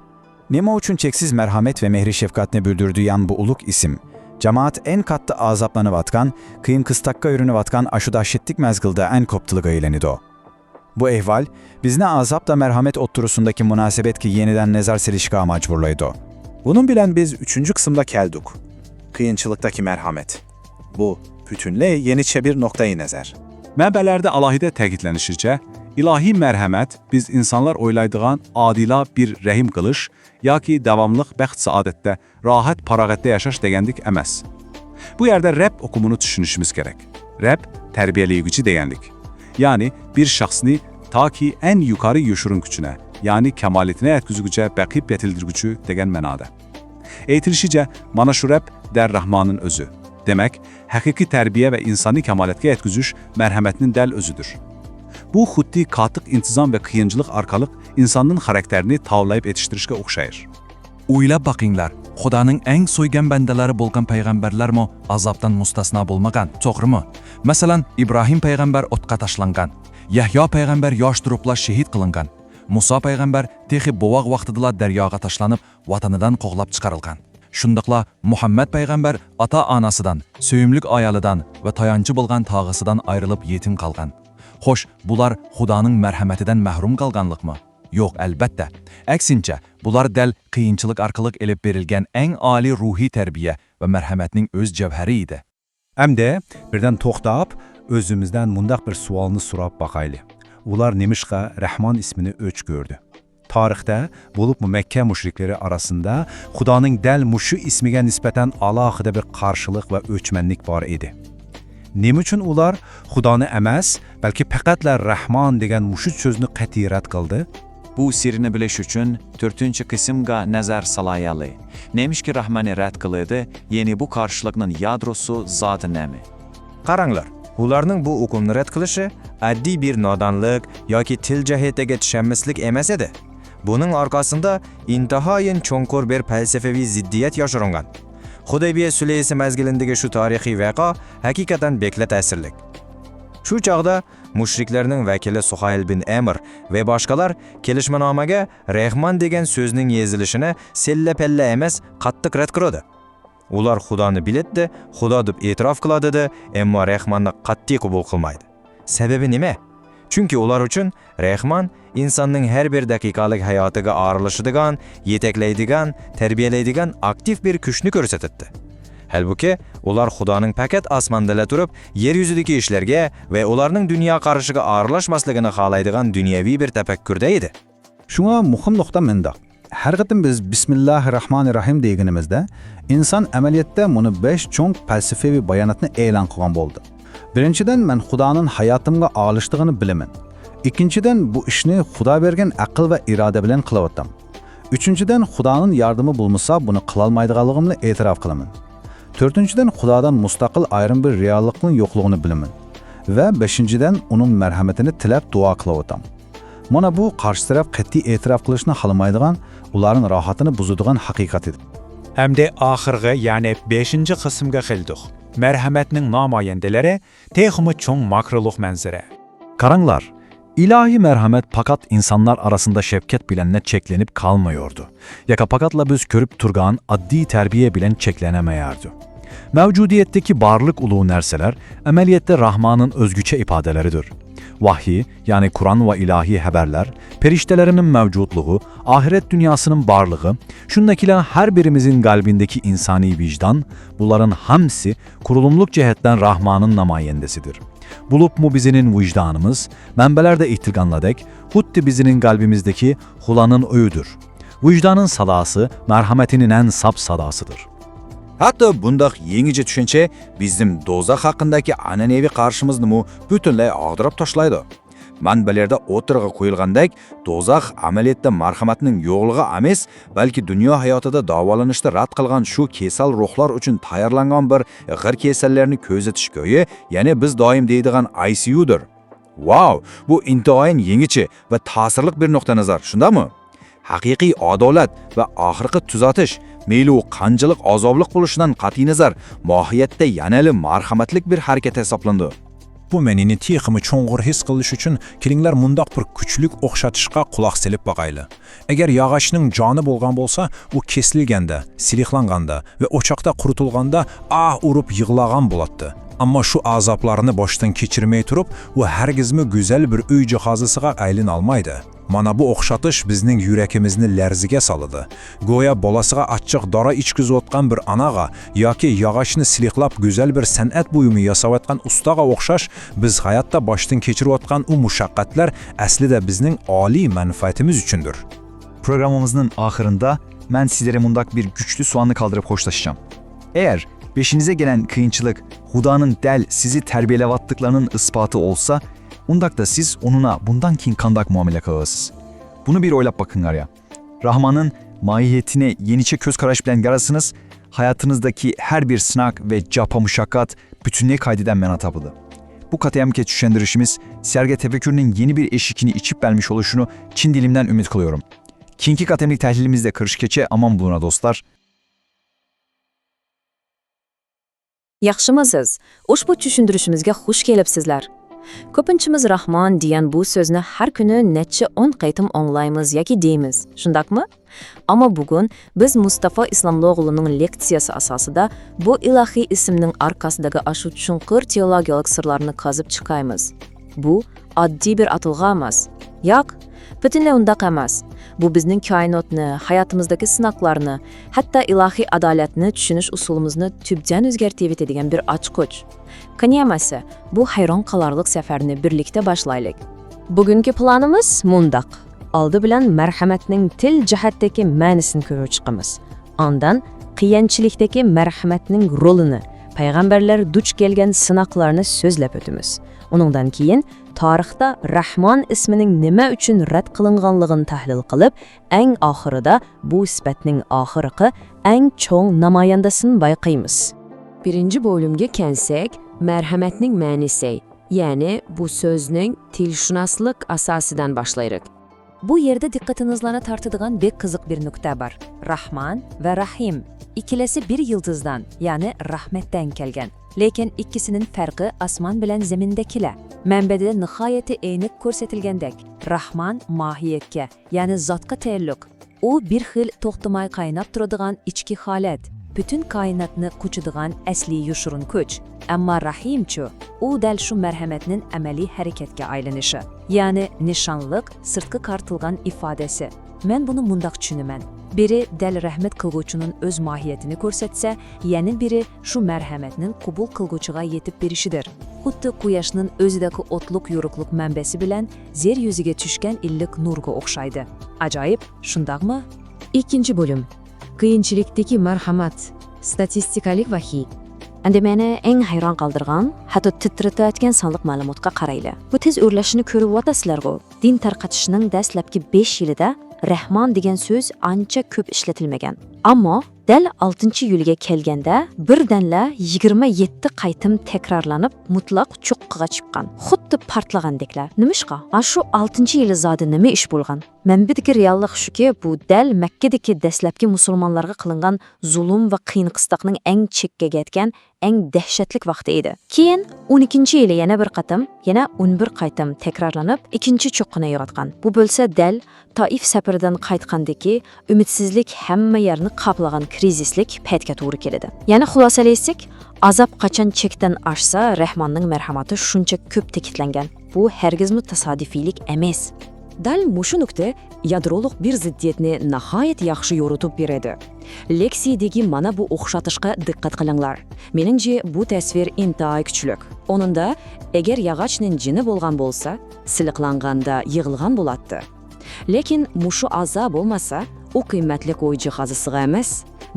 Nemo üçün çeksiz merhamet ve mehri şefkatine büldürdüyan bu uluk isim, cemaat en katlı azaplanı vatkan, kıyın kıstakka ürünü vatkan aşı dahşetlik mezgılda en koptılığı eylenido. Bu ehval, bizne azapla merhamet otturusundaki münasebet ki yeniden nezar selişka macburlaydı. Bunun bilen biz 3. kısımda kelduk. Kıyınçılıktaki merhamet. Bu, bütünle yeniçe bir noktayı nezer. Mənbələrdə alahide təkidlənişircə, ilahi mərhəmət biz insanlar oylaydığan adila bir rəhim qılış, ya ki davamlıq bəxt saadətdə, rahat parağətdə yaşaş degendik əməz. Bu yerde Rəbb okumunu düşünüşümüz gerek. Rəbb tərbiyələyici degendik. Yani bir şahsını ta ki en yukarı yoşurun gücüne, yani kemaletine yetküzücü bəqib yetildirgücü degen mənada. Eğitilişicə, mana şu Rəbb der Rahmanın özü. Demek, hakiki terbiye ve insani kemaletke yetküzüş merhametinin del özüdür. Bu xuddi katıq intizam ve kıyıncılık arkalık insanın karakterini tavlayıp yetiştirişke okşayır. Uylab bakinglar, Xudanın eng soygan bandalari bo'lgan payg'ambarlarmi azobdan mustasno bo'lmagan, to'g'rimi? Masalan, İbrahim payg'ambar o'tqa tashlangan, Yahyo payg'ambar yosh turiblar shahid qilingan, Musa payg'ambar texi bovoq vaqtida daryoga tashlanib, vatanidan qo'g'lab chiqarilgan. Shundaqla Muhammad payg'ambar ota-onasidan, söyümlük ayolidan va tayanchi bo'lgan tog'isidan ayrilib yetim qolgan. Xo'sh, bular Xudoning marhamatidan mahrum qolganlikmi? Yo'q, albatta. Aksincha, bular dal qiyinchilik orqali elib berilgan eng oliy ruhiy tarbiya va marhamatning o'z javhari edi. Әмде, birden to'xtab, özümüzden mundaq bir sualını sorab baxaylı. Ular nemişqa Rahman ismini öç gördü. Tarixdə, bulup mu Məkkə müşrikleri arasında Xudanın dəl muşu ismigə nisbətən alaxıda bir qarşılıq və ölçmənlik var idi. Nim üçün ular Xudanı əməz, bəlkə fəqətlə Rahman degen muşu sözünü qəti rədd qıldı? Bu sirini biliş üçün 4. kısımga nazar salayalı. Neymiş ki Rahman'ı rədd qılıdı, yeni bu karşılıqның yadrosu zatı nəmi? Qaranglar, ularning bu hukmni rad qilishi addiy bir nodonlik yoki til jihatiga tushunmaslik emas edi. Buning orqasida intahoyin cho'nqur bir falsafaviy ziddiyat yashiringan. Hudaybiya sulhisi mazgilindagi shu tarixiy voqea haqiqatan bekla ta'sirlik. Shu chog'da mushriklarning vakili Suhayl bin Amr va boshqalar kelishmanomaga Rahman degan so'zning yezilishini sella-palla emas, qattiq rad qildi. Ular Xudoni biladi, Xudo deb e'tirof qiladi, ammo Rahmanni qat'iy qabul qilmaydi. Sababi nima? Chunki ular uchun Rahman insonning har bir daqiqalik hayotiga arilishadigan, yetaklaydigan, tarbiyalaydigan aktiv bir kuchni ko'rsatadi. Halbuki ular Xudoning faqat osmondala turib, yer yuzidagi ishlarga va ularning dunyo qarashiga aralashmasligini xohlaydigan dunyoviy bir tafakkurda edi. Şuna muhim nokta mendaq. Her qıtım biz Bismillahirrahmanirrahim deganimizda inson amaliyotda buni 5 cho'ng falsafiy bayonotni e'lon qilgan bo'ldi. Birinchidan, men Xudoning hayotimga olishligini bilaman. Ikkinchidan, bu ishni Xudo bergan aql va iroda bilan qilyapman. Uchinchidan, Xudoning yordami bo'lmasa buni qila olmaydiganligimni e'tirof qilaman. To'rtinchidan, Xudodan mustaqil ayrim bir reallikning yo'qligini bilaman. Va beshinchidan, uning marhamatini tilab duo qilyapman. Mana bu qarshi taraf qat'iy e'tirof qilishni xohlamaydigan, ularning rohatini buzadigan haqiqat edi. Әмде ахырғы, яғни 5-ci qismga keldik. Mərhəmətinin namayendeleri texmi çoğ makroluq mənzərə. Qaranglar, ilahi merhamet fakat insanlar arasında şefkat bilenle çeklenip kalmıyordu. Yaka fakatla biz körüp turgan addi terbiye bilen çeklenemeyordu. Mevcudiyetteki barlık uluğu nerseler, əməliyyətdə Rahmanın özgüçe ifadeleridir. Vahyi, yani Kur'an ve ilahi haberler, periştelerinin mevcutluğu, ahiret dünyasının varlığı, şundakiler her birimizin kalbindeki insani vicdan, bunların hamsi kurulumluk cihetten Rahmanın namayendesidir. Bulup mu bizinin vicdanımız, mənbəlerde ihtilganladek, huddi bizinin kalbimizdeki hulanın öyüdür. Vicdanın sadası, merhametinin en sap sadasıdır. Hatta bundaq yenice düşünce bizim dozaq hakkındaki ananevi qarşımızını mu bütünlay ağdırıp taşlaydı. Manbalerde o'tirg'a qo'yilgandek, dozaq amaliyotda marhamatning yo'qligi emas, balki dunyo hayotida davolanishda rad qilgan shu kesal ruhlar uchun tayyorlangan bir g'ir kasallarni ko'zatish go'yi, ya'ni biz doim deydigan ICU'dir. Wow, bu intayin yangicha va ta'sirli bir nuqta nazar, shundami? Haqiqiy adolat va oxirgi tuzatish Meyli u qanchalik azoblik bo'lishidan qat'iy nazar, mohiyatda yanali marhamatlik bir harakat hisoblandi. Bu menini teximi cho'ng'ir his qilish uchun kelinglar mundoq bir kuchlik o'xshatishga quloq selib boqayli. Agar yog'ochning joni bo'lgan bo'lsa, u kesilganda, siliqlanganda va o'choqda quritilganda urib yig'lagan bo'ladi. Ammo shu azoblarni boshdan kechirmay turib, u hargizmi go'zal bir uy jihozisiga aylana olmaydi. Mana bu o'xshatish bizning yurakimizni larziga soladi. Go'yo bolasiga achchiq dori ichkizayotgan bir onaga yoki yog'ochni siliqlab go'zal bir san'at buyumi yasayotgan ustaga o'xshash, biz hayotda boshdan kechirayotgan u mushaqqatlar aslida bizning oliy manfaatimiz uchundir. Programımızın ahırında ben sizlere mundak bir güçlü soğanı kaldırıp hoşlaşacağım. Eğer beşinize gelen kıyınçılık Huda'nın del sizi terbiyelevattıklarının ispatı olsa, undakta siz onuna bundan kin kandak muamele kılasınız. Bunu bir oylap bakınlar ya. Rahman'ın mahiyetine yeniçe köz karaş bilen garasınız, hayatınızdaki her bir sınak ve capa muşakkat bütünlüğe kaydeden menatabıdı. Bu katıyamke düşendirişimiz, serge tefekkürünün yeni bir eşikini içip vermiş oluşunu Çin dilimden ümit kılıyorum. Kinki katemlik tahlilimizde kırış keçe aman buluna dostlar. Yaxshimisiz? Ushbu tushuntirishimizga xush kelibsizlar. Ko'pinchimiz Rahmon degan bu so'zni har kuni necha 10 qaytim anglaymiz yoki deymiz. Shundaqmi? Ammo bugun biz Mustafa Islomog'luning leksiyasi asosida bu ilohiy ismning orqasidagi ashu chunqur teologik sirlarni qazib chiqaymiz. Bu oddiy bir atilg'a emas. Yo'q, butunlay undaq emas. Bu bizning koinotni, hayotimizdagi sinoqlarni, hatto ilohiy adolatni tushunish usulimizni tubdan o'zgartirib etadigan bir ochqich. Qaniyamasi, bu hayron qolarlik safarni birlikda boshlaylik. Bugungi planimiz mundaq. Oldi bilan marhamatning til jihatdagi ma'nosini ko'rib chiqamiz. Ondan qiyinchilikdagi marhamatning rolini, payg'ambarlar duch kelgan sinoqlarni so'zlab o'tamiz. Uningdan keyin tarixda Rahmon ismining nima uchun rad qilinganligini tahlil qilib, eng oxirida bu sifatning oxirgi eng cho'ng namoyandasini bayqaymiz. Birinchi bo'limga kelsak, marhamatning ma'nosi, ya'ni bu so'zning tilshunoslik asosidan boshlaylik. Bu yerda diqqatingizni tortadigan bek qiziq bir nuqta bor. Rahman va Rahim ikkilasi bir yıldızdan, ya'ni rahmatdan kelgan. Lekin ikkisining farqi osmon bilan zamindagilar. Manbada nihoyatda aniq ko'rsatilgandek, Rahman mohiyatga, ya'ni zotga taalluq. U bir xil to'xtamay qaynab turadigan ichki holat, butun koinotni quchadigan asli yushurun kuch. Ammo Rahimchu, u dal shu marhamatning amaliy harakatga aylanishi, ya'ni nishonliq, sirtqi qartilgan ifodasi. Men buni mundaq tushunaman. Biri dal rahmat qilguvchining o'z mohiyatini ko'rsatsa, yana biri shu marhamatning qabul qilguvchiga yetib berishidir. Xuddi quyoshning o'zidagi o'tliq yo'riqlik manbasi bilan yer yuziga tushgan illiq nurga o'xshaydi. Ajoyib, shundaqmi? Ikkinchi bo'lim. Qiyinchilikdagi marhamat, statistikalik vahiy. Endi meni eng hayron qoldirgan, hatto titratayotgan sonliq ma'lumotga qarayli. Bu tez o'rlashini ko'rib o'tasizlar-ku. Din tarqatishning dastlabki 5 yilida Rahmon degan so'z ancha ko'p ishlatilmagan. Ammo dal 6-yilga kelganda birdanla 27 qaytim takrorlanib, mutlaq cho'qqiga chiqqan. Xuddi partlagandeklar. Nimishqa? Shu 6-yili zodi nima ish bo'lgan? Manbadagi reallik shuki, bu dal Makkadagi dastlabki musulmonlarga qilingan zulm va qiyin qistoqning eng chekkaga yetgan eng dahshatli vaqti edi. Keyin 12-yili yana bir qatim, yana 11 qaytim takrorlanib, ikkinchi cho'qqini yo'qotgan. Bu bo'lsa dal Toif safaridan qaytgandagi umidsizlik hamma yerni qoplagan krizislik paytga to'g'ri keladi. Yana xulosalaysak, azob qachon chekdan oshsa, Rahmonning marhamati shuncha ko'p ta'kidlangan. Bu hargizmi tasodifiylik emas. Dal mushu nuqta yadroliq bir ziddiyatni nihoyat yaxshi yo'ritib beradi. Leksiyadagi mana bu o'xshatishga diqqat qilinglar. Meningcha bu tasvir intayi kuchli. Onunda agar yog'ochning jini bo'lgan bo'lsa, siliqlanganda yig'ilgan bo'ladi. Lekin mushu azob bo'lmasa, u qiymatli qo'y jihozisiga emas,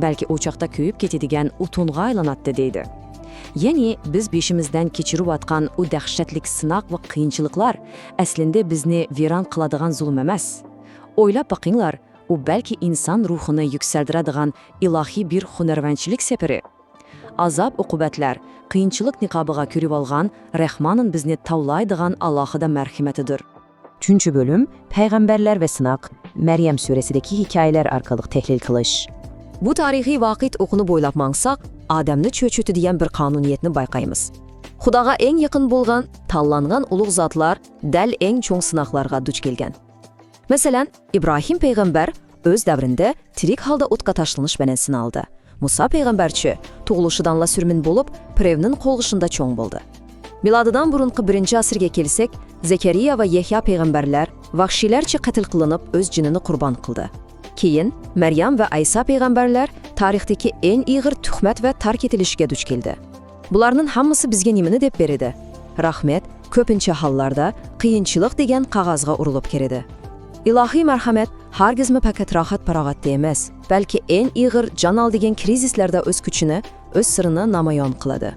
balki o'choqda kuyib ketadigan utunga aylanadi deydi. Ya'ni biz beshimizdan kechirib o'tgan u dahshatli sinoq va qiyinchiliklar aslida bizni vayron qiladigan zulm emas. O'ylab boqinglar, u balki inson ruhini yuksaltiradigan ilohiy bir hunarvanchilik safari. Azob uqubatlar, qiyinchilik niqobiga kirib olgan Rahmonning bizni tavlaydigan alohida marhamatidir. 3-bo'lim payg'ambarlar va sinoq, Maryam surasidagi hikoyalar orqali tahlil qilish. Bu tarixiy vaqit o'qini bo'ylab mangsak, odamni cho'chitadigan bir qonuniyatni bayqaymiz. Xudoga eng yaqin bo'lgan, tanlangan ulug' zotlar dal eng cho'ng sinoqlarga duch kelgan. Masalan, Ibrohim payg'ambar o'z davrida tirik holda o'tqa tashlanish bilan sinaldi. Musa payg'ambarchi tug'ilishidanla surmin bo'lib, Pirevning qo'lg'ishida cho'ng bo'ldi. Milodidan burunqi 1-asrga kelsak, Zakariya va Yahyo payg'ambarlar vahshiylarcha qatl qilinib, o'z jinini qurbon qildi. Keyin Maryam va Aysa payg'ambarlar tarixdagi eng ig'ir tuhmat va tark etilishga duch keldi. Bularning hammasi bizga nimani deb beradi? Rahmat ko'pincha hollarda qiyinchilik degan qog'ozga urilib keladi. Ilohiy marhamat hargizmi faqat rohat-farog'atda emas, balki eng ig'ir jon oldigan krizislarda o'z kuchini, o'z sirini namoyon qiladi.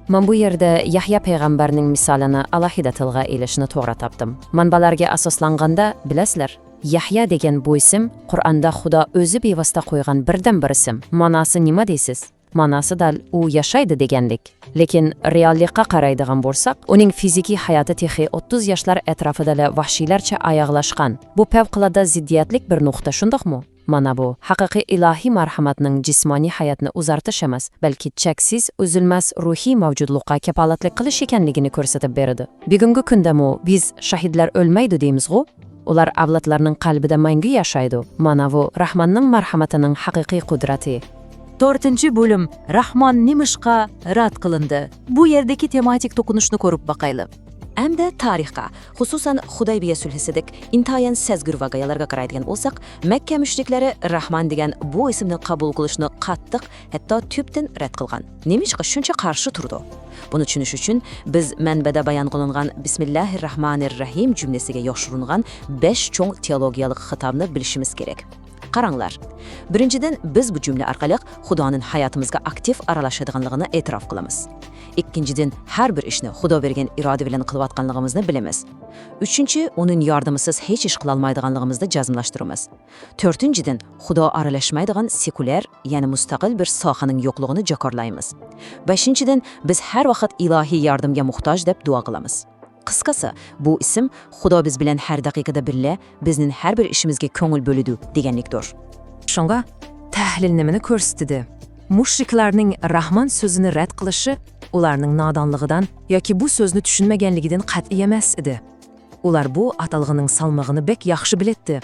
Men bu yerda Yahya payg'ambarning misolini alohida tilga ilishni to'g'ri topdim. Manbalarga asoslanganda, bilasizlar, Yahya degan bu ism Qur'onda Xudo o'zi bevosita qo'ygan birdan-bir ism. Ma'nosi nima deysiz? Ma'nosi dal u yashaydi deganlik. Lekin reallikqa qaraydigan bo'lsak, uning fiziki hayoti texi 30 yoshlar atrofida vahshiylarcha oyoqlashgan. Bu favqulodda ziddiyatlik bir nuqta, shundaqmi? Mana bu haqiqiy ilohiy marhamatning jismoniy hayotni uzartish emas, balki cheksiz, uzilmas ruhiy mavjudlikqa kapolatlik qilish ekanligini ko'rsatib beradi. Bugungi kunda biz shahidlar o'lmaydi deymiz-ku, ular avlodlarning qalbida mangu yashaydi. Mana bu Rahmonning marhamatining haqiqiy qudrati. 4-bo'lim Rahmon nimishqa rad qilindi. Bu yerdagi tematik to'qinishni ko'rib baqaylik. Hamda tarixga, xususan Hudaybiya sulhisidek intayin sezgir voqealarga qaraydigan bo'lsak, Makka mushriklari Rahmon degan bu ismni qabul qilishni qattiq, hatto tubdan rad qilgan. Nimishqa shuncha qarshi turdi? Buni tushunish uchun biz manbada bayon qilingan Bismillahirrahmanirrahim jumlasiga yoshiringan 5 cho'ng teologiyalik xitobni bilishimiz kerak. Qaranglar. Birinchidan biz bu jumla orqali Xudoning hayotimizga aktiv aralashadiganligini e'tirof qilamiz. Ikkinchidan har bir ishni Xudo bergan iroda bilan qilayotganligimizni bilamiz. Uchinchi, uning yordamisiz hech ish qila olmaydiganligimizni jazmlashtiramiz. To'rtinchidan, Xudo aralashmaydigan sekulyar, ya'ni mustaqil bir sohaning yo'qligini jakorlaymiz. Beshinchidan, biz har vaqt ilohiy yordamga muhtoj deb duo qilamiz. Qisqasi, bu ism Xudo biz bilan har daqiqada birga, bizning har bir ishimizga ko'ngil bo'ladi deganlikdir. Shunga tahlil nimani ko'rsatdi? Mushriklarning Rahmon so'zini rad qilishi ularning nodonligidan yoki bu so'zni tushunmaganligidan qat'iy emas edi. Ular bu atalg'ining salmog'ini bek yaxshi biladi.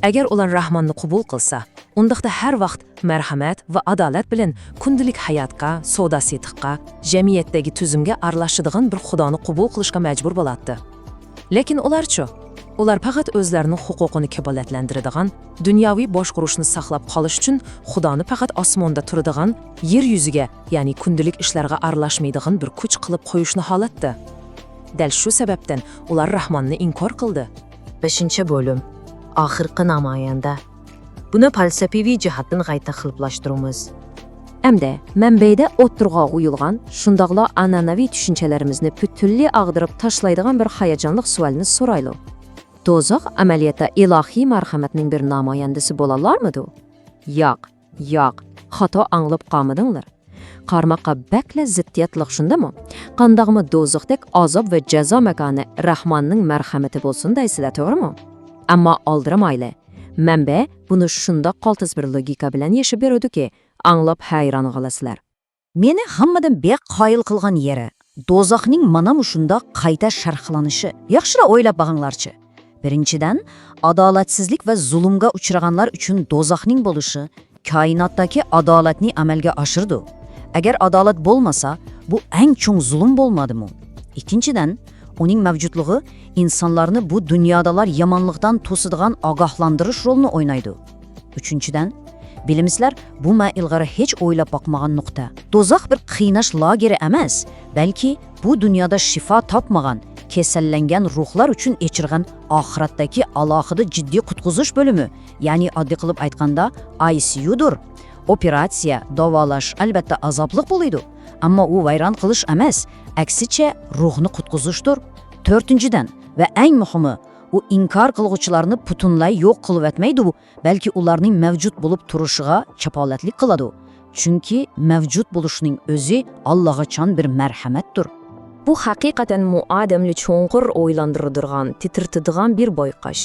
Agar ular Rahmonni qabul qilsa, undaqda har vaqt marhamat va adolat bilan kundalik hayotga, savdo-setiqqa, jamiyatdagi tuzumga aralashadigan bir Xudoni qabul qilishga majbur bo'ladi. Lekin ularchi, ular faqat o'zlarining huquqini kafolatlantiradigan, dunyoviy boshqarishni saqlab qolish uchun Xudoni faqat osmonda turadigan, yer yuziga, ya'ni kundalik ishlarga aralashmaydigan bir kuch qilib qo'yishni holatda. Dal shu sababdan ular Rahmonni inkor qildi. 5-bo'lim oxirgi namoyanda. Buni falsafiy jihatdan qayta xiliplashtiramiz. Hamda manbada o'ttirg'a qo'yilgan shundaqla an'anaviy tushunchalarimizni butunlay ag'dirib tashlaydigan bir hayajonli savolni so'raylik. Dozoq amaliyotda ilohiy marhamatning bir namoyandasi bo'lalarmidi? Yo'q, xato anglab qolmadinglar. Qarmoqqa bakla ziddiyatliq shundami? Qandaqmi dozoqdek azob va jazo makoni Rahmonning marhamati bo'lsin deysizlar, to'g'rimi? Ammo oldiramayli. Manba buni shundoq qoltis bir logika bilan yashab beradi-ki, anglab hayron qolasizlar. Meni hammadan bek qoyil qilgan yeri dozoqning mana shundoq qayta sharhlanishi. Yaxshira o'ylab bag'inglarchi. Birinchidan, adolatsizlik va zulmga uchraganlar uchun dozoqning bo'lishi koinotdagi adolatni amalga oshirdi. Agar adolat bo'lmasa, bu eng cho'ng zulm bo'lmadimi? Ikkinchidan, uning mavjudligi insonlarni bu dunyodalar yomonlikdan to'sadigan ogohlantirish rolini o'ynaydi. Uchinchidan, bilimsizlar bu men ilg'ari hech o'ylab boqmagan nuqta. Dozoq bir qiynash lageri emas, balki bu dunyoda shifo topmagan, kasallangan ruhlar uchun echirgan oxiratdagi alohida jiddiy qutqizish bo'limi, ya'ni oddiy qilib aytganda ICU'dur. Operatsiya, davolash albatta azobli bo'ladi, ammo u vayron qilish emas, aksicha ruhni qutqizishdir. To'rtinchidan va eng muhimi, u inkor qilguvchilarni butunlay yo'q qilib etmaydi, balki ularning mavjud bo'lib turishiga kapolatlik qiladi. Chunki mavjud bo'lishning o'zi Allohga bir marhamatdir. Bu haqiqatan muadamli cho'nqur o'ylantiradigan, titirtadigan bir boyqash.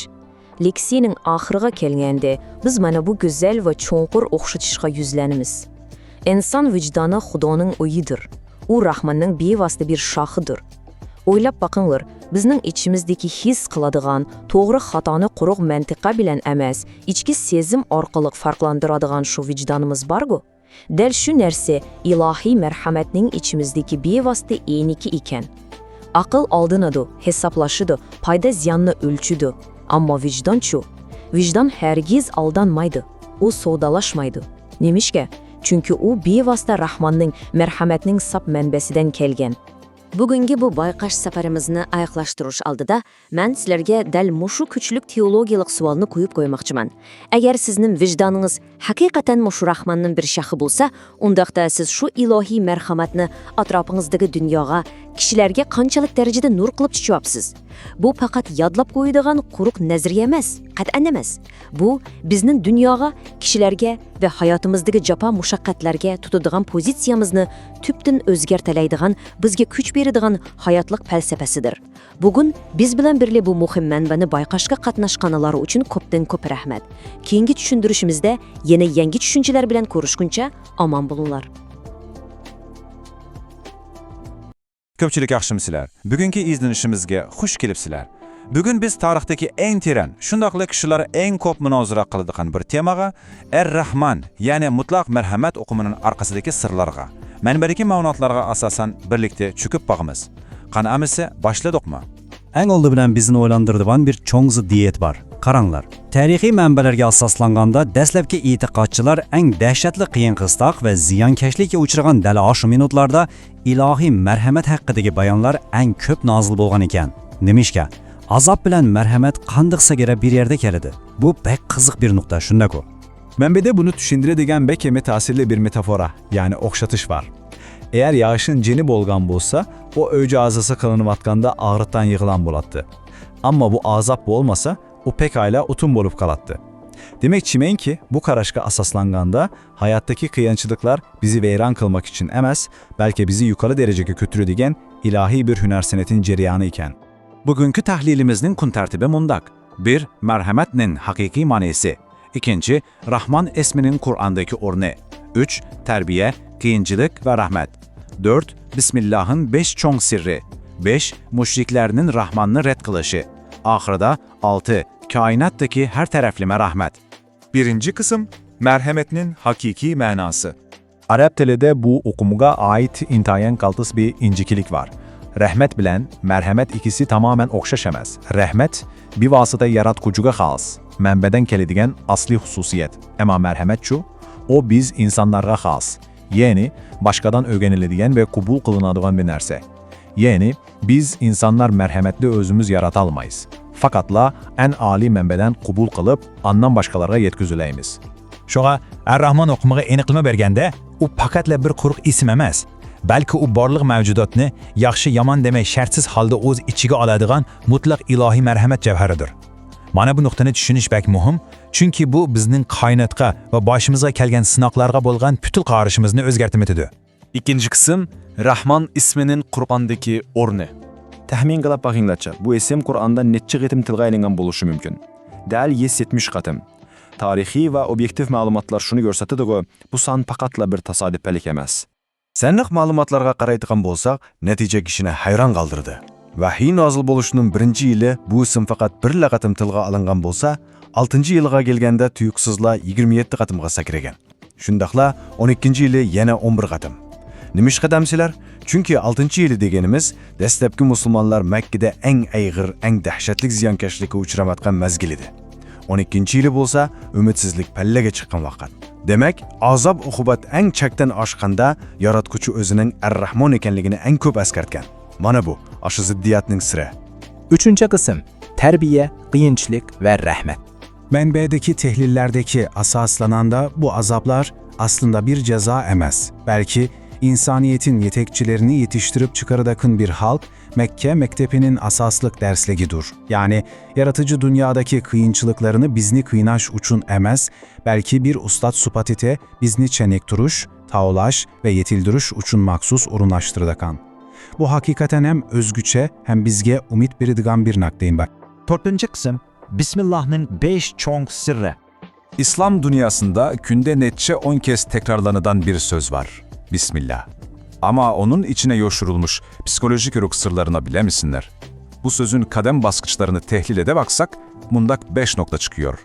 leksiyaning oxiriga kelganda biz mana bu go'zal va cho'nqur o'xshatishga yuzlanamiz. İnsan vicdanı Xudoning o'yidir. U Rahmanning bevosita bir shoxidir. O'ylab boqinglar, bizning ichimizdagi his qiladigan, to'g'ri xatoni quruq mantiqa bilan emas, ichki sezim orqali farqlantiradigan shu vijdonimiz bor-ku. Dal shu narsa ilohiy marhamatning ichimizdagi bevosita eyniki ekan. Aql oldinadi, hisoblashidi, foyda ziyonni o'lchidi. Ammo vijdon-chu, vijdon hargiz aldanmaydi. U savdolashmaydi. Nemishga? Chunki u bevosita Rahmanning marhamatining sap manbasidan kelgan. Bugungi bu bayqash safarimizni oyoqlashtirish oldida men sizlarga dal mushu kuchlik teologiyalik savolni qo'yib qo'ymoqchiman. Agar sizning vijdoningiz haqiqatan mushu Rahmanning bir shaxi bo'lsa, undaqda siz shu ilohiy marhamatni atrofingizdagi dunyoga, kishilarga qanchalik darajada nur qilib chiqyapsiz? Bu faqat yodlab qo'yadigan quruq nazariya emas, qat'an emas. Bu bizning dunyoga, kishilarga va hayotimizdagi jafo mushaqqatlarga tutadigan pozitsiyamizni tubdan o'zgartiradigan, bizga kuch beradigan hayotlik falsafasidir. Bugun biz bilan birga bu muhim manbani bayqashga qatnashganlar uchun ko'pdan ko'p rahmat. Keyingi tushuntirishimizda yana yangi tushunchalar bilan ko'rishguncha omon bo'linglar. Ko'pchilik yaxshimisizlar? Bugungi izlanishimizga xush kelibsizlar. Bugun biz tarixdagi eng teran, shundoqli kishilar eng ko'p munozara qiladigan bir temaga, Ar-Rahman, ya'ni mutlaq marhamat o'qumining orqasidagi sirlarga, manbadagi ma'lumotlarga asosan birlikda cho'kib boqamiz. Qanamisi boshladikmi? Eng oldi bilan bizni o'ylantiradigan bir cho'ng ziddiyat bor. Qaranglar, tarixiy manbalarga asoslanganda dastlabki e'tiqodchilar eng dahshatli qiyin-qistoq va ziyonkashlikka uchragan dala shu minutlarda ilohiy marhamat haqidagi bayonlar eng ko'p nozil bo'lgan ekan. Nimishga? Azob bilan marhamat qandiqsagara bir yerda keladi. Bu bek qiziq bir nuqta, shunda-ku. Manbada buni tushuntiradigan bekemi ta'sirli bir metafora, ya'ni o'xshatish var. Eğer yağışın ceni bolgan bo'lsa, o öce azası kılınıvatganda ağrıttan yığılan bo'latdi. Amma bu azap bo'lmasa, o pek ayla utun bolup kalatdı. Demek çimen ki bu karaşka asaslanganda hayattaki kıyançılıklar bizi veyran kılmak için emas, belki bizi yukarı dereceye götürüdigen ilahi bir hünersenetin cereyanı iken. Bugünkü tahlilimizin kun tertibi mundak. 1. Merhametnin hakiki manesi. 2. Rahman isminin Kur'an'daki orne. 3. Terbiye, kıyıncılık ve rahmet. 4. Bismillah'ın 5 çoğ sirri. 5. Müşriklerinin Rahman'ını red kılışı. Ahırda 6. Kainattaki her taraflime rahmet. Birinci kısım, merhametinin hakiki manası. Arap tilide bu okumuga ait intayen kaltıs bir incikilik var. Rahmet bilen merhamet ikisi tamamen okşaş emez. Rahmet bir vasıta yaratkucuga xas, mənbədən keledigen asli hususiyet. Ama merhamet şu, o biz insanlarga xas. Yani başkadan öğrenildiğen ve kubul kılınadığan bir nerse. Yani biz insanlar merhametli özümüz yaratalmayız. Fakatla en ali mənbədən kubul kılıp andan başkalarga yetküzüleyimiz. Şoğa Ar-Rahman okumağa eniqlama berganda, u faqatla bir quruq ism emas, balki u borliq mavjudotni yaxshi yomon demay shartsiz holda o'z ichiga oladigan mutlaq ilohiy marhamat javharidir. Mana bu nuqtani tushunish bak muhim, chunki bu bizning koinotga va boshimizga kelgan sinoqlarga bo'lgan putul qarashimizni o'zgartirmaydi. İkinci kısım, Rahman isminin Kur'an'daki orni. Tahmin qilib bakinglarcha, bu isim Kur'an'da neçe qitim tilga aylangan bo'lishi mumkin. Dal 170 qatim. Tarixiy va obyektiv ma'lumotlar shuni ko'rsatadi-ku, bu son faqatla bir tasodiflik emas. Sanliq ma'lumotlarga qaraydigan bo'lsak, natija kishini hayron qoldirdi. Vahiy nozil bo'lishining birinchi yili bu ism faqat bir qatim tilga olingan bo'lsa, 6-yilga kelganda tuyuqsizla 27 qatimga sakragan. Shundaqla 12-yili yana 11 qatim. Nimish qadamsizlar? Chunki 6-yili deganimiz dastlabki musulmonlar Makkada eng ayg'ir, eng dahshatli ziyonkashlikka uchramatgan mazgil edi. 12-yili bo'lsa, umidsizlik pallaga chiqqan vaqt. Demak, azob uqubat eng chakdan oshganda yaratquchi o'zining Ar-Rahmon ekanligini eng ko'p askartgan. Mana bu aşı ziddiyatning siri. 3. kısım terbiye, qiyinchilik ve rahmet. Mənbədəki tehlillərdəki asaslananda bu azaplar aslında bir ceza emas, belki insaniyetin yetekçilerini yetiştirip çıkarıdakın bir halk, Mekke mektebinin asaslık dersligidir. Yani yaratıcı dünyadaki kıyınçılıklarını bizni kıynaş uçun emez, belki bir ustad supatite bizni çenekturuş, taolaş ve yetilduruş uçun maksus urunlaştırıdakan. Bu hakikaten hem özgüçe hem bizge umit biridigan bir nakdeyin bak. 4. kısım Bismillah'ның 5 çoğ sırrı. İslam dünyasında günde netçe 10 kez tekrarlanıdan bir söz var. Bismillah. Ama onun içine yoşurulmuş psikolojik örük sırlarına bile misinler? Bu sözün kadem baskıçlarını tehlil ede baksak, mundak 5 nokta çıkıyor.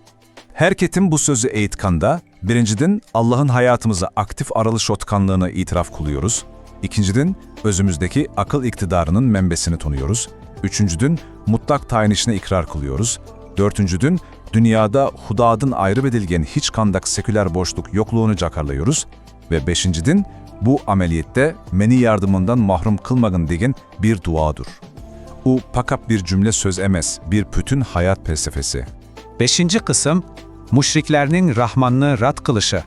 Herketin bu sözü eğitkanda, birinciden Allah'ın hayatımıza aktif aralış otkanlığını itiraf kılıyoruz. İkinciden özümüzdeki akıl iktidarının menbesini tanıyoruz. Üçüncüdün mutlak tayinişine ikrar kılıyoruz. Dördüncüdün dünyada hudadın ayrı bedilgen hiç kandak seküler boşluk yokluğunu cakarlıyoruz. Ve beşinciden bu ameliyette meni yardımından mahrum kılmagın degen bir duadır. O pakap bir cümle söz emez, bir bütün hayat felsefesi. 5. kısım müşriklerinin Rahman'ı rad kılışı.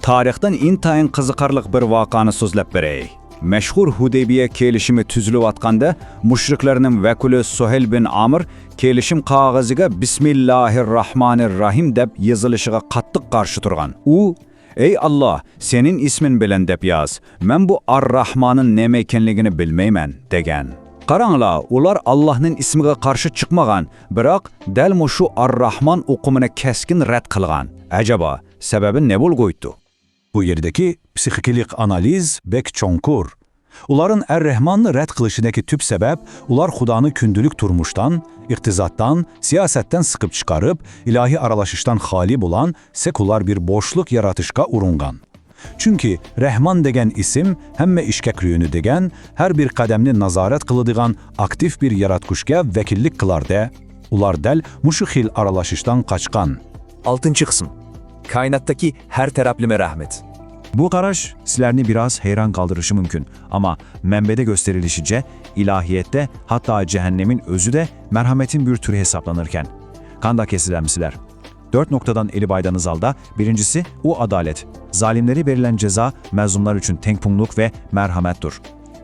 Tarixdan intayin qiziqarlıq bir vaqani so'zlab beray. Meşhur Hudaybiya kelishimi tuzilib atqanda mushriklarning vakili Suhayl bin Amr kelishim qog'oziga Bismillahirrahmanirrahim deb yozilishiga qattiq qarshi turgan. U "Ey Allah, senin ismin bilan deb yoz. Men bu Ar-Rahmanın nima ekanligini bilmayman" degan. Qaranglar, ular Allohning ismiga qarshi chiqmagan, biroq dal mushu Ar-Rahman o'qimini keskin rad qilgan. Acaba sababi ne bo'lgoydi? Bu yerdeki psixiklik analiz bek çonkur. Uların Er-Rahman'ı red kılışındaki tüp sebep, ular Xudanı kündülük turmuştan, iktizattan, siyasetten sıkıp çıkarıp, ilahi aralaşıştan hali bulan, sekular bir boşluk yaratışka urungan. Çünkü Rahman degen isim, hemme işkeklüğünü degen, her bir kademni nazaret kılıdıgan aktif bir yaratkuşka vekillik kılar de, ular del muşukhil aralaşıştan kaçkan. 6. kısım. Kainattaki her teraplime rahmet. Bu qaraş sizlerini biraz heyran kaldırışı mümkün ama menbede gösterilişice ilahiyette hatta cehennemin özü de merhametin bir türü hesaplanırken. Kanda kesilen misler. 4 noktadan eli baydanız alda birincisi o adalet. Zalimleri verilen ceza mezlumlar için tenkpunluk ve merhamettir.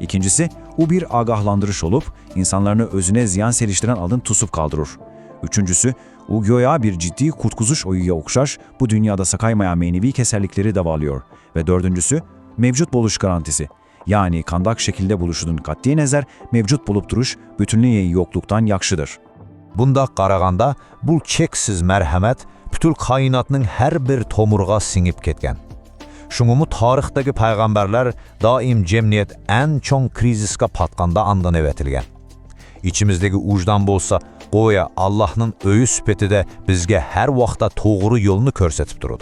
İkincisi o bir agahlandırış olup insanlarını özüne ziyan seriştiren aldın tusup kaldırır. Üçüncüsü o göya bir ciddi kurtkuzuş oyuya okşaş, bu dünyada sakaymayan menevi keserlikleri davalıyor. Ve dördüncüsü, mevcut buluş garantisi. Yani kandak şekilde buluşudun kat'i nezer, mevcut bulup duruş, bütünlüğü yokluktan yakşıdır. Bunda qaraganda, bu cheksiz merhamet, bütün kainatının her bir tomurğa singip ketken. Şunumu tarixdagi peygamberler daim cemniyet en çoğ kriziska patqanda andan evetilgen. İçimizdeki ucdan bolsa, qoya Allah'ın öyü süpetide bizge her vaqta toğru yolunu körsetip durur.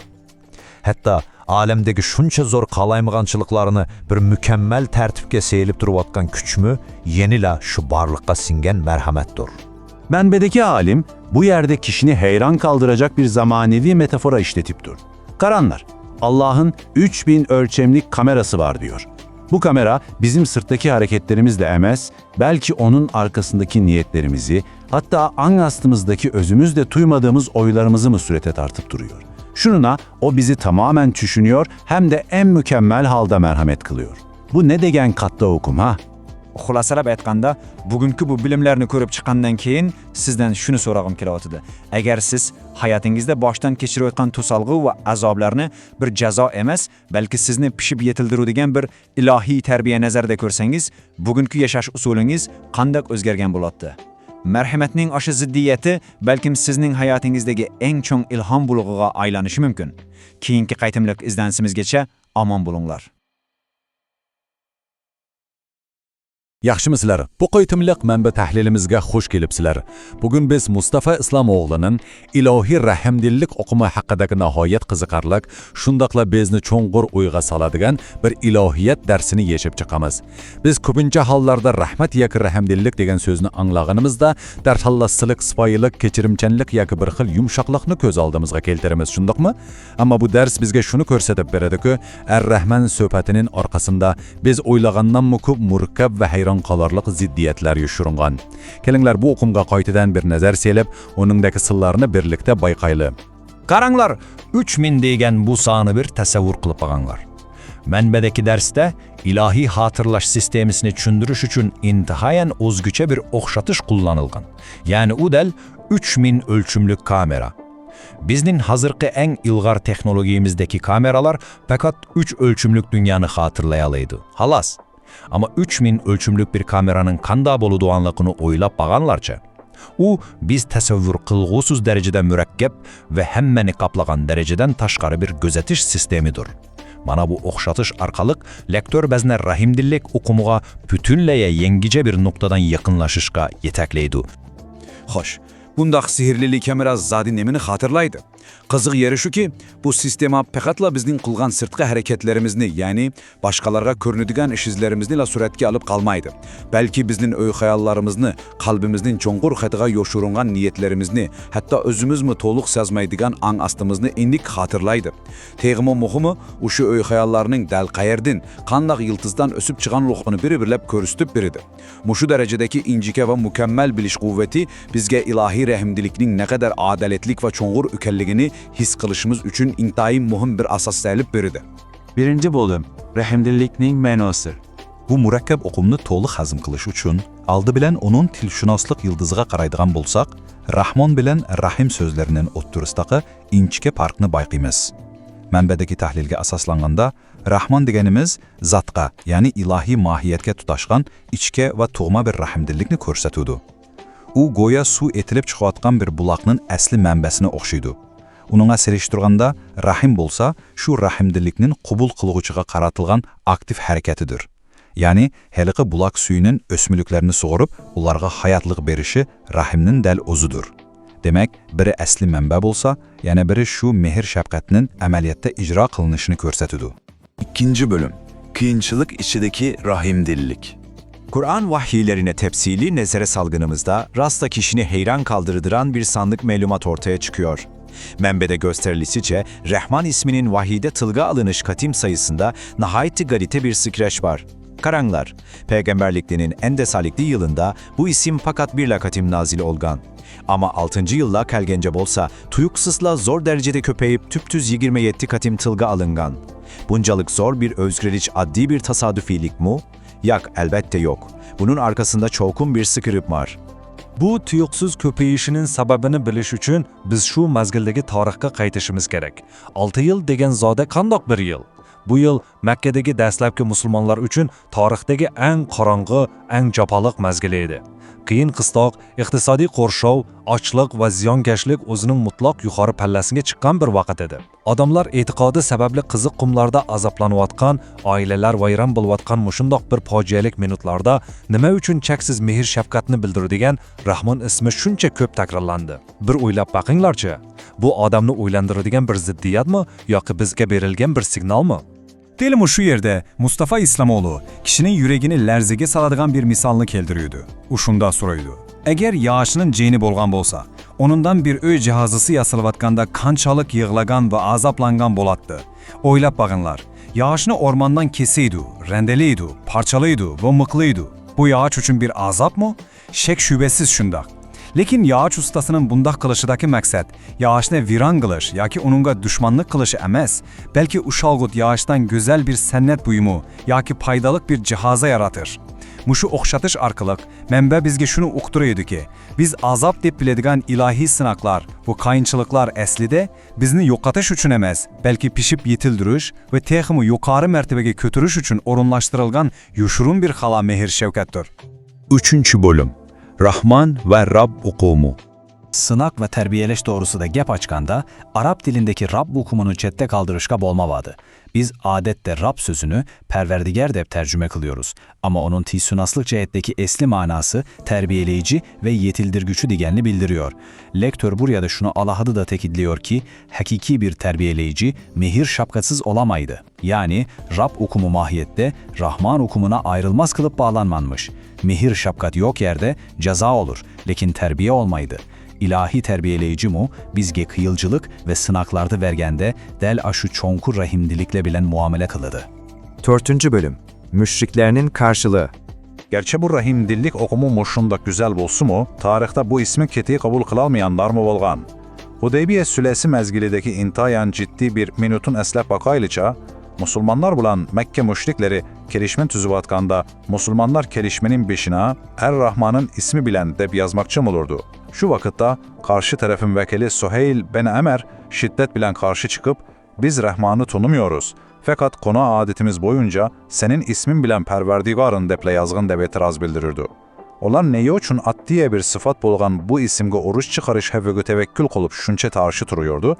Hatta alemdeki şuncha zor qalaymıgançılıklarını bir mükemmel tertipke seyilip duruvatkan küçmü yenila şu barlıkka singen merhamettir. Menbedeki alim bu yerde kişini heyran kaldıracak bir zamanevi metafora işletip dur. Karanlar, Allah'ın 3000 ölçemlik kamerası var diyor. Bu kamera bizim sırttaki hareketlerimizle emez, belki onun arkasındaki niyetlerimizi, hatta an astımızdaki özümüzle duymadığımız oylarımızı mı surete tartıp duruyor. Şununa o bizi tamamen düşünüyor hem de en mükemmel halda merhamet kılıyor. Bu ne degen katta okum ha? Xulasalab aytganda, bugünkü bu bilimlerini ko'rib chiqqandan keyin sizdan shuni so'rag'im kelyapti. Agar siz hayotingizda boshdan kechirayotgan to'salg'u va azoblarni bir jazo emas, balki sizni pishib yetildiradigan bir ilohiy tarbiya nazarida ko'rsangiz, bugünkü yashash usulingiz qanday o'zgargan bo'ladi? Marhamatning o'sha ziddiyati balkim sizning hayotingizdagi eng cho'ng ilhom bulug'iga aylanishi mumkin. Keyingi qaytimlik izlanishimizgacha omon bo'linglar. Yaxşımısılar, bu qaytimliq mənbə təhlilimizə xoş gelibsizlər. Bugün biz Mustafa İslamoğlu'nun ilahi rahimdillik oquma haqqidagi nihoyat qiziqarlik, shundaqla bizni cho'nqur o'yga soladigan bir ilohiyat darsini yechib chiqamiz. Biz ko'pincha hollarda rahmat yoki rahimdillik degan so'zni anglag'animizda darhallassilik, sipoyilik, kechirimchanlik yoki bir xil yumshoqlikni ko'z oldimizga keltiramiz, shundaqmi? Ammo bu dars bizga shuni ko'rsatib beradi-ki, Ar-Rahman suhbatining orqasida biz o'ylagandan ko'p murakkab va hayron qalarlıq ziddiyetler yoshirgan. Kelinglar bu oqumga qaytadan bir nazar selib, onundaki sırlarını birlikte bayqaylı. Qaranglar, 3000 degan bu sani bir tasavvur qilib olganlar. Manbadagi darsda ilahi hatırlash sistemisini tushundirish uchun intihoyan o'zgucha bir o'xshatish kullanılgan. Yani u dal 3000 ölçümlük kamera. Bizning hazırki eng ilg'or texnologiyamizdagi kameralar faqat 3 ölçümlük dünyani hatırlay olaydi. Halas. Ama 3000 ölçümlük bir kameranın qanda boluduğanlığını o'ylab bag'anlarcha. U biz tasavvur qilg'usiz darajada murakkab va hammani qaplagan darajadan tashqari bir gözetiş sistemidir. Mana bu o'xshatish orqali lektor bizni rahimdillik o'qumiga butunlay yangicha bir nuqtadan yaqinlashishga yetaklaydi. Xo'sh, bundaq sehrlilik biraz zodi nemini xatirlaydi. Qiziq yeri shuki, bu sistema faqatla bizning qilgan sirtqi harakatlarimizni, ya'ni boshqalarga ko'rinadigan ish izlarimizni la suratga olib qolmaydi. Balki bizning o'y xayollarimizni, qalbimizning cho'nqur xatiga yoshiringan niyatlarimizni, hatto o'zimizmi to'liq sezmaydigan ang astimizni indik xatirlaydi. Teg'imi muhimi, o'sha o'y xayollarning dal qayerdan, qanday yıldızdan o'sib chiqqanligini biri-birlab ko'rsatib beradi. Mushu darajadagi injika va mukammal bilish quvvati bizga ilohiy rahimdilikning naqadar adaletlik va cho'nqur ekanligini his qilishimiz uchun intayin muhim bir asos tayilib berdi. Birinci bölüm, rahimdillikning ma'nosi. Bu murakkab o'qimni to'liq hazm qilish uchun oldi bilan onun tilshunoslik yildiziga qaraydigan bo'lsak, Rahmon bilan Rahim so'zlarining o'ttirisidagi inchika farqni bayqaymiz. Manbadagi tahlilga asoslanganda, Rahmon deganimiz zatqa, ya'ni ilohiy mohiyatga tutashgan ichki va tug'ma bir rahimdillikni ko'rsatadi. U go'yo suv etilib chiqayotgan bir buloqning asli manbasini o'xshaydi. Uningga selishtirganda rahim bo'lsa, shu rahimdillikning qubul qilg'uchiga qaratilgan aktiv harakatidir. Ya'ni haliqi buloq suyining o'smiliklarini sug'urib, ularga hayotlik berishi rahimning dal o'zidir. Demak, biri asli manba bo'lsa, yana biri shu mehr shafqatning amaliyotda ijro qilinishini ko'rsatadi. İkinci bölüm, qiyinchilik ichidagi rahimdillik. Kur'an vahiylerine tepsili nezere salgınımızda rasta kişini heyran kaldırdıran bir sandık melumat ortaya çıkıyor. Menbede gösterilisice Rahman isminin vahide tılga alınış katim sayısında nahayeti garite bir sıkreç var. Karanglar, peygamberlikliğinin en desalikli yılında bu isim fakat bir lakatim nazil olgan. Ama 6. yılla kelgence bolsa tuyuksızla zor derecede köpeyip tüptüz 27 katim tılga alıngan. Buncalık zor bir özgürlük addi bir tasadüfilik mu? Yak elbette yok. Bunun arkasında çoğkun bir sıkırıp var. Bu tuyuqsiz ko'payishinin sababini bilish uchun biz shu mazgildagi tarixga qaytishimiz kerak. 6 yil degan zoda qandoq bir yil? Bu yil Makkadagi dastlabki musulmonlar uchun tarixdagi eng qorong'i, eng jafoliq mazgil edi. Qiyin qistoq, iqtisodiy qo'rshov, ochliq va ziyonkashlik o'zining mutlaq yuqori pallasiga chiqqan bir vaqt edi. Odamlar e'tiqodi sababli qiziq qumlarda azoblanayotgan, oilalar vayron bo'layotgan mushundoq bir fojialik minutlarda nima uchun cheksiz mehr shafqatni bildiradigan Rahmon ismi shuncha ko'p takrorlandi? Bir o'ylab baqinglarchi, bu odamni o'ylantiradigan bir ziddiyatmi yoki bizga berilgan bir signalmi? Dilim şu yerde Mustafa İslamoğlu kişinin yüreğini lerziga saladigan bir misalını keltiriyordu. U şunda soruydu. Eğer yağışının ceyni bolgan bolsa, onundan bir öy cihazısı yasılıvatkanda kançalık yığlagan ve azaplangan bolatdı. Oylap bakınlar, yağışını ormandan kesiydu, rendeliydi, parçalıydı ve mıklıydı. Bu yağış için bir azap mı? Şek şübesiz şundak. Lekin yağış ustasının bundaq qilishidagi maksat yağışni viran qilish yoki uningga dushmanlik qilish emas, balki uşalgut yağışdan güzel bir san'at buyumu yoki paydalik bir jihoza yaratır. Mushu o'xshatish orqali manba bizga shuni uqtiraydi-ki, biz azob deb biladigan ilohiy sinoqlar, bu qiyinchiliklar aslida bizni yo'qotish uchun emas, balki pishib yetildirish va texmi yuqori martabaga ko'tarish uchun o'rinlashtirilgan yushurun bir xalo mehr shafqatdir. 3. bölüm, Rahman ve Rab ukumu. Sınak ve terbiyeleş doğrusu da gap açkanda, Arap dilindeki Rab hukumunu chetde kaldırışka bolmavadı. Biz adette Rab sözünü perverdigar deb tercüme kılıyoruz. Ama onun tisunaslık cihetteki esli manası terbiyeleyici ve yetildirgüçü digenli bildiriyor. Lektör buraya da şunu alahadı da tekidliyor ki, hakiki bir terbiyeleyici mehir şapkatsız olamaydı. Yani Rab hukumu mahiyette Rahman hukumuna ayrılmaz kılıp bağlanmanmış. Mehir şapkat yok yerde ceza olur, lekin terbiye olmaydı. İlahi terbiyeleyici mu, bizge kıyılcılık ve sınaklarda vergende del aşı çonkur rahimdilikle bilen muamele kılıdı. 4. bölüm, müşriklerinin karşılığı. Gerçi bu rahimdillik okumu moşunda güzel bolsu mu, tarixte bu ismi keti kabul kılalmayanlar mı bolgan? Hudeybiye sülesi mezgilideki intayan ciddi bir minutun eslep bakaylıca, Musulmanlar bulan Mekke müşrikleri kelişme tüzüvatkanda Musulmanlar kelişmenin beşine Er-Rahman'ın ismi bilen deb yazmakçım olurdu. Şu vakitte karşı tarafın vekili Suheyl ben Emer şiddet bilen karşı çıkıp biz Rahman'ı tanımıyoruz. Fakat konu adetimiz boyunca senin ismin bilen perverdigarın deple yazgın deb etiraz bildirirdi. Onlar neye üçün at diye bir sıfat bolgan bu isimge oruç çıkarış hevvege tevekkül kolup şunça tarşı turuyordu?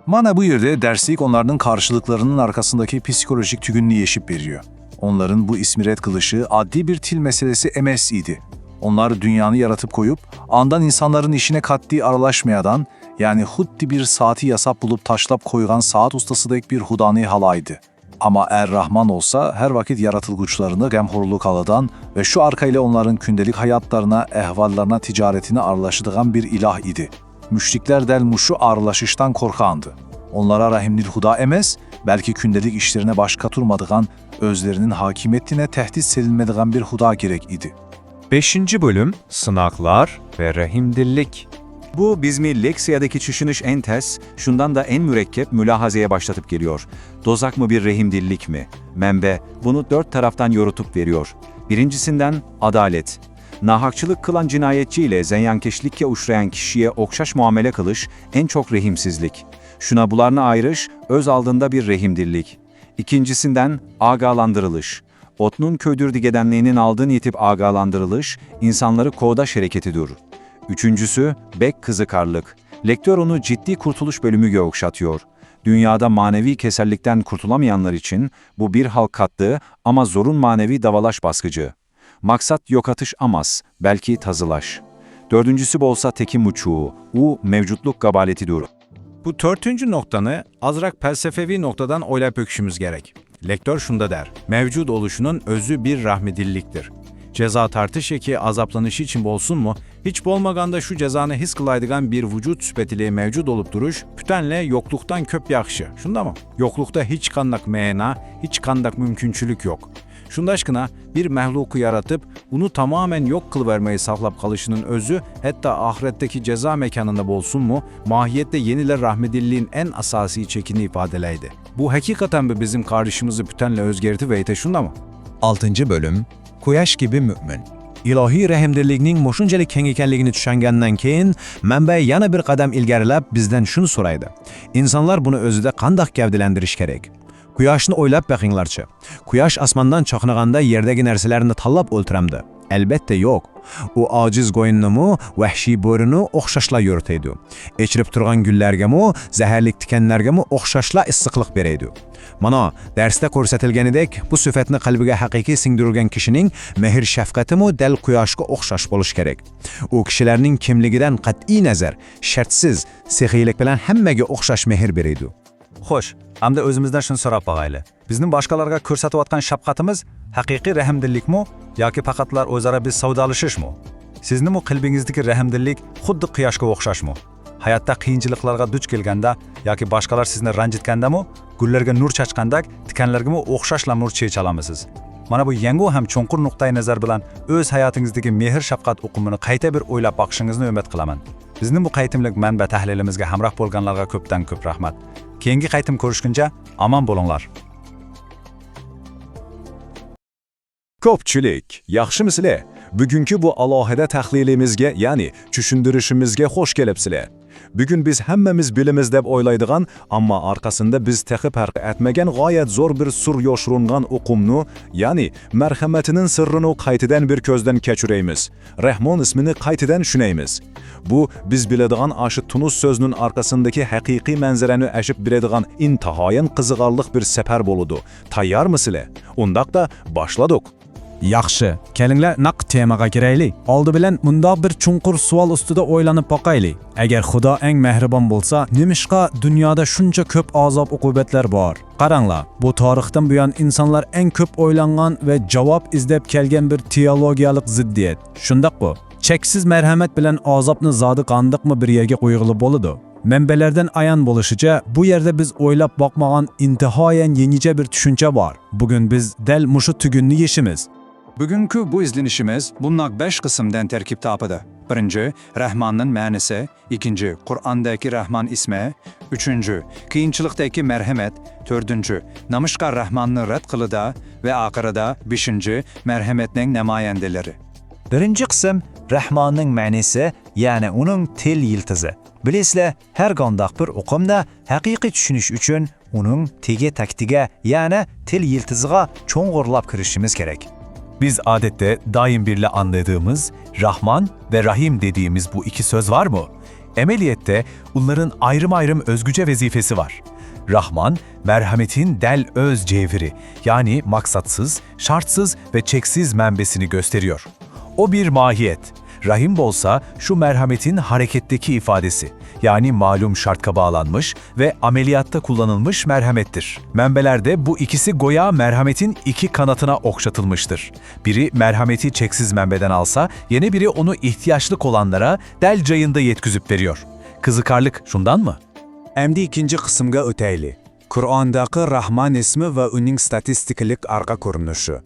Mana bu yerde derslik onların karşılıklarının arkasındaki psikolojik tügününü yeşip veriyor. Onların bu ismi red kılışı adli bir til meselesi emes idi. Onlar dünyanı yaratıp koyup, andan insanların işine katli aralaşmayadan, yani huddi bir saati yasap bulup taşlap koygan saat ustasıdaki bir hudani halaydı. Ama Er-Rahman olsa her vakit yaratılgıçlarını gemhurluk alıdan ve şu arkayla onların gündelik hayatlarına, ehvallarına, ticaretine arlaşıdığan bir ilah idi. Müşrikler del muşu arlaşıştan korkandı. Onlara rahimlil huda emez, belki gündelik işlerine baş katurmadığan, özlerinin hakimiyetine tehdit sedilmediğin bir huda gerek idi. 5. bölüm Sınaklar ve Rahimdillik. Bu bizmi leksiyadaki düşünüş en tez, şundan da en mürekkep mülahazeye başlatıp geliyor. Dozak mı bir rehimdillik mi? Menbe bunu 4 taraftan yorutup veriyor. Birincisinden adalet. Nahakçılık kılan cinayetçi ile zenyankeşlikke uçrayan kişiye okşaş muamele kılış en çok rehimsizlik. Şuna bularına ayrış, öz aldığında bir rehimdillik. İkincisinden agalandırılış. Otnun köydür digedenliğinin aldığın yetip agalandırılış, insanları koğdaş hareketidir. Üçüncüsü, bek kızıkarlık. Lektör onu ciddi kurtuluş bölümü okşatıyor. Dünyada manevi keserlikten kurtulamayanlar için bu bir halk kattığı ama zorun manevi davalaş baskıcı. Maksat yok atış amaz, belki tazılaş. Dördüncüsü bolsa tekim uçuğu, mevcutluk gabaletidir. Bu 4. noktanı azrak felsefevi noktadan oylap öküşümüz gerek. Lektör şunda der, mevcut oluşunun özü bir rahmedilliktir. Ceza tartış eki azaplanışı için bolsun mu, hiç bolmaganda şu cezanı his kılaydıgan bir vücut süpetiliği mevcut olup duruş, pütenle yokluktan köp yakşı. Şunda mı? Yoklukta hiç kandak meyna, hiç kandak mümkünçülük yok. Şunda aşkına bir mehluku yaratıp, bunu tamamen yok kılıvermeyi saklap kalışının özü, hatta ahiretteki ceza mekanında bolsun mu, mahiyette yeniler rahmedilliğin en asasi çekini ifadeleydi. Bu hakikaten bizim kardeşimizi pütenle özgerti ve ite şunda mı? 6. bölüm Kuyaş gibi mümin. İlahi rehimdirlikning moşunchalik keng ekanligini tushungandan keyin manba yana bir qadam ilgarilab bizdan shuni so'raydi. İnsanlar buni o'zida qanday gavdalantirish kerak? Quyoshni o'ylab baqinglarchi. Quyosh osmondan chaqnaganda yerdagi narsalarni tanlab o'ltiramdi. Albatta yo'q. U ojiz go'yinni vahshiy bo'rini o'xshashla yuritaydi. Echirib turgan gullarga zaharlik tikanlarga o'xshashla issiqlik beraydi. Mana darsda ko'rsatilganidek, bu sifatni qalbiga haqiqiy singdirilgan kishining mehr shafqati dal quyoshga o'xshash bo'lish kerak. U kishilarning kimligidan qat'iy nazar, shartsiz, sehiylik bilan hammaga o'xshash mehr beraydi. Xo'sh, hamda o'zimizdan shuni so'rab bag'ayli. Bizning boshqalarga ko'rsatayotgan shafqatimiz haqiqiy rahmdillikmi yoki faqatlar o'zaro biz savdolashishmi? Sizning qalbingizdagi rahmdillik xuddi quyoshga o'xshashmi? Hayotda qiyinchiliklarga duch kelganda yoki boshqalar sizni ranjitgandami, gullarga nur chachqandak tikanlarga o'xshashla nur checha olamisiz? Mana bu yangi ham cho'nqur nuqtai nazar bilan o'z hayotingizdagi mehr shafqat o'qimini qayta bir o'ylab boqishingizni umid qilaman. Bizning bu qaytimlik manba tahlilimizga hamroh bo'lganlarga ko'pdan ko'p rahmat. Keyingi qaytim ko'rishguncha omon bo'linglar. Ko'pchilik, yaxshimisizlar? Bugungi bu alohida tahlilimizga, ya'ni tushuntirishimizga xush kelibsizlar. Bugun biz hammamiz bilimiz deb o'ylaydigan, ammo orqasida biz tehi farq etmagan g'oyat zo'r bir sur yoshirungan o'qimni, ya'ni marhamatining sirrini qaytadan bir ko'zdan kechiraymiz. Rahmon ismini qaytadan tushunaymiz. Bu biz biladigan aşı tunus so'zining orqasindagi haqiqiy manzarani ashib beradigan intahoyan qiziqarli bir safar bo'ladi. Tayyormisizlar? Undaqda boshladik. Yaxshi, kelinglar naq temaga kiraylik. Oldi bilan bundoq bir chunqur savol ustida o'ylanib boqaylik. Agar Xudo eng mehribon bo'lsa, nimishqa dunyoda shuncha ko'p azob uqubatlar bor? Qaranglar, bu tarixdan buyon insonlar eng ko'p o'ylangan va javob izlab kelgan bir teologiyalik ziddiyat. Shundaq bu. Cheksiz marhamat bilan azobni zodi qandoqmi bir yerga qo'yig'li bo'ladi. Manbalardan ayon bo'lishicha, bu yerda biz o'ylab boqmagan intihoyan yangicha bir tushuncha bor. Bugun biz dal mushu tugunni yeshimiz. Bugungi bu izlenişimiz bunaq 5 qismdan tarkib topadi. Birinchi, Rahmonning ma'nosi, ikkinchi, Qur'ondagi Rahmon ismi, uchinchi, qiyinchilikdagi marhamat, to'rtinchi, namishqa Rahmonni rad qilida va oxirida beshinchi, marhamatning namoyandalari. Birinchi qism Rahmonning ma'nosi, ya'ni uning til yiltizi. Bilasizlar, har qanday bir o'qimda haqiqiy tushunish uchun uning tegi taktiga, ya'ni til yiltiziga cho'ng'irlab kirishimiz kerak. Biz adette daim birle anladığımız Rahman ve Rahim dediğimiz bu iki söz var mı? Emeliyette onların ayrım ayrım özgüce vazifesi var. Rahman, merhametin del öz cevheri, yani maksatsız, şartsız ve çeksiz menbesini gösteriyor. O bir mahiyet. Rahim bolsa şu merhametin hareketteki ifadesi, yani malum şartka bağlanmış ve ameliyatta kullanılmış merhamettir. Menbelerde bu ikisi goya merhametin iki kanatına okşatılmıştır. Biri merhameti çeksiz menbeden alsa, yeni biri onu ihtiyaçlık olanlara del cayında yetküzüp veriyor. Kızıkarlık şundan mı? Әмді ikinci kısımga öteyli. Kur'an'daki Rahman ismi ve onun statistiklik arka görünüşü.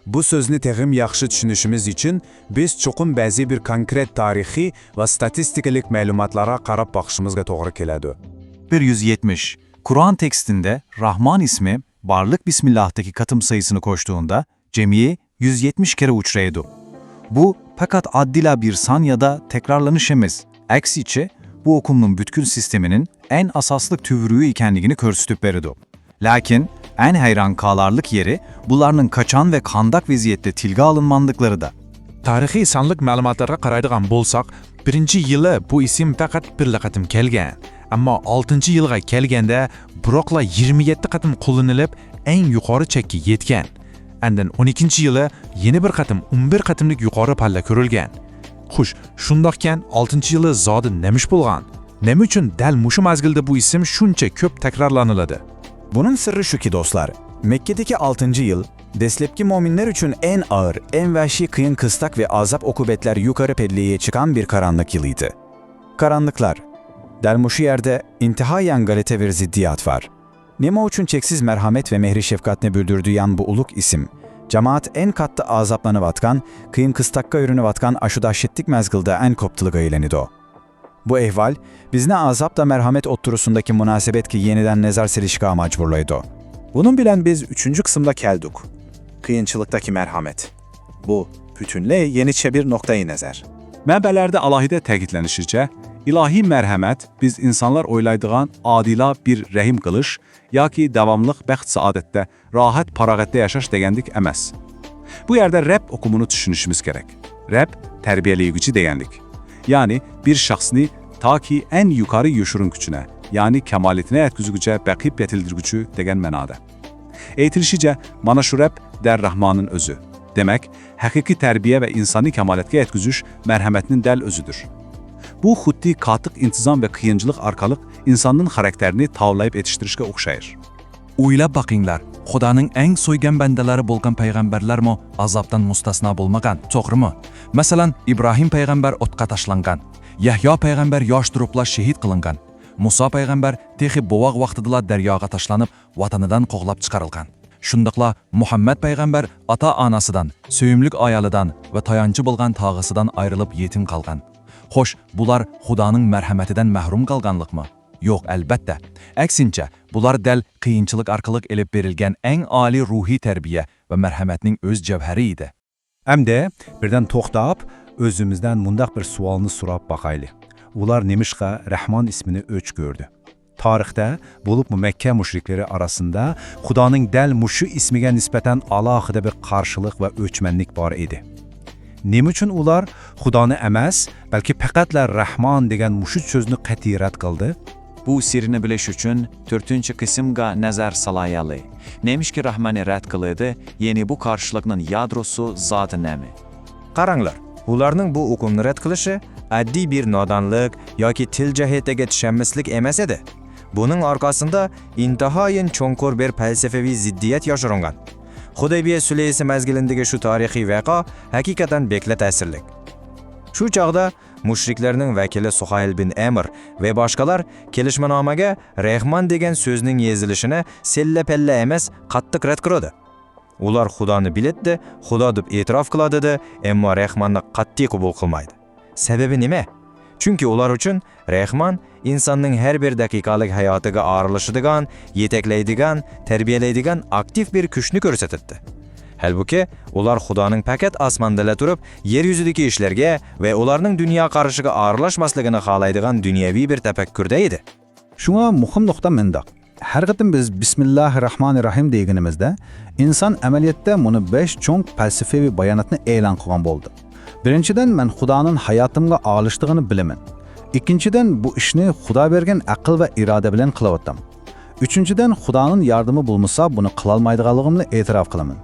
Bu sözünü tegim yaxşı düşünüşümüz için biz çokum bazı bir konkret tarihi ve statistiklik malumatlara qarab bakışımızga toğrı keledi. 170. Kur'an tekstinde Rahman ismi Barlık Bismillah'taki katım sayısını koştuğunda cemiye 170 kere uçraydı. Bu fakat addila bir san ya da tekrarlanış emez. Aksiçe bu okumnun bütkün sisteminin en asaslık tüvrüğü ikenligini körsütüp beridi. Lakin en hayran kalarlık yeri bularının kaçan ve kandak vaziyette tilga alınmandıkları da. Tarixiy sonliq ma'lumotlarga qaraydigan bo'lsak, 1-yili bu isim faqat bir qatim kelgan. Ammo 6-yilga kelganda buroqla 27 qatim qo'llanilib, eng yuqori chekka yetgan. Andan 12-yili yana bir qatim 11 qatimlik yuqori palla ko'rilgan. Xush, shundoqkan 6-yili zodi nemish bo'lgan? Nima uchun dal mushu mazgilda bu isim shuncha ko'p takrorlaniladi? Bunun sırrı şu ki dostlar, Mekke'deki 6. yıl, deslepki müminler için en ağır, en vahşi kıyın kıstak ve azap okubetler yukarı pedliğe çıkan bir karanlık yılıydı. Karanlıklar, dermuşu yerde intihayen galete bir ziddiyat var. Nemo için çeksiz merhamet ve mehri şefkatine büldürdüyen bu uluk isim, cemaat en katta azaplanı vatkan, kıyın kıstakka ürünü vatkan aşı dahşetlik mezgılda en koptılıga ilenido. Bu ehval, bizne azap da merhamet otturusundaki münasebet ki yeniden nezar silişka macburlaydı. Bunun bilen biz 3. kısımda keldik. Kıyınçılıktaki merhamet. Bu, bütünle yeniçe bir noktayı nezer. Mənbəlerde alahide təkidlənişicə, ilahi mərhəmət biz insanlar oylaydığan adila bir rəhim qılış, ya ki davamlıq bəxt saadətdə, rahat parağətdə yaşaş degendik əməz. Bu yerde Rəbb okumunu düşünüşümüz gerek. Rəbb tərbiyələyici degendik. Yani bir şahsını ta ki en yukarı yoşurun gücüne, yani kemaletine etküzügüce bəqib yetildirgücü degen mənada. Eytilişice, mana şu Rəbb der Rahmanın özü. Demek, hakiki terbiye ve insani kemaletke etküzüş merhametinin del özüdür. Bu huddi katık intizam ve kıyıncılık arkalık insanın karakterini tavlayıp yetiştirişke okşayır. O'ylab baqinglar, Xudoning eng so'ygan bandalari bo'lgan payg'ambarlarmi azobdan mustasno bo'lmagan, to'g'rimi? Masalan, Ibrohim payg'ambar o'tqa tashlangan, Yahyo payg'ambar yosh turibla shahid qilingan, Musa payg'ambar texi bo'voq vaqtida daryoga tashlanib, vatanidan qo'g'lab chiqarilgan. Shundaqla Muhammad payg'ambar ota-onasidan, suyumlik ayolidan va tayanchi bo'lgan tog'isidan ayrilib yetim qolgan. Xo'sh, bular Xudoning marhamatidan mahrum qolganlikmi? Yo'q, albatta. Aksincha, bular dal qiyinchilik orqali elib berilgan eng oliy ruhiy tarbiya va marhamatning o'z javhari edi. Hamda birden to'xtab, özümüzden mundaq bir sualını sorab bakaylı. Ular nemişqa Rahman ismini öç gördü. Tarixdə bulup Mekke müşrikleri arasında Xudanın del muşu ismige nispeten alahıda bir qarşılıq ve öçmenlik var idi. Nima uchun ular Xudoni emas, balki faqatla Rahman degan muşu sözünü qatirat qildi? Bu sirini bilish uchun 4. qismga nazar salayalı. Nemişki Rahman'ı rad qiladi, yeni bu qarşılıqның yadrosu zati nemi. Qaranglar, ularning bu hukmni rad qilishi addiy bir nodonlik yoki til jihatiga tushunmaslik emas edi. Buning orqasida intahoyin cho'nqur bir falsafaviy ziddiyat yashiringan. Hudaybiya sulhisi mazgilindagi shu tarixiy voqea hakikatan bekla ta'sirlik. Shu chog'da mushriklarning vakili Suhayl bin Amr ve boshqalar kelishmanomaga Rahman degan so'zning yezilishini sella-palla emas, qattiq rad qildi. Ular Xudoni biladi, Xudo deb e'tirof qiladi, ammo Rahmanni qat'iy qabul qilmaydi. Sababi nima? Chunki ular uchun Rahman insonning har bir daqiqalik hayotiga arilishadigan, yetaklaydigan, tarbiyalaydigan aktiv bir kuchni ko'rsatdi. Halbuki ular Xudoning faqat osmondala turib, yer yuzidagi ishlarga va ularning dunyo qarashiga aralashmasligini xohlaydigan dunyoviy bir tafakkurda edi. Şuna muhim nokta mendaq. Har qatim biz Bismillahirrahmanirrahim deganimizda inson amaliyotda buni 5 cho'ng falsafiy bayonotni e'lon qilgan bo'ldi. Birinchidan, men Xudoning hayotimga olishligini bilaman. Ikkinchidan, bu ishni Xudo bergan aql va iroda bilan qilyapman. Uchinchidan, Xudoning yordami bo'lmasa buni qila olmaydiganligimni e'tirof qilaman.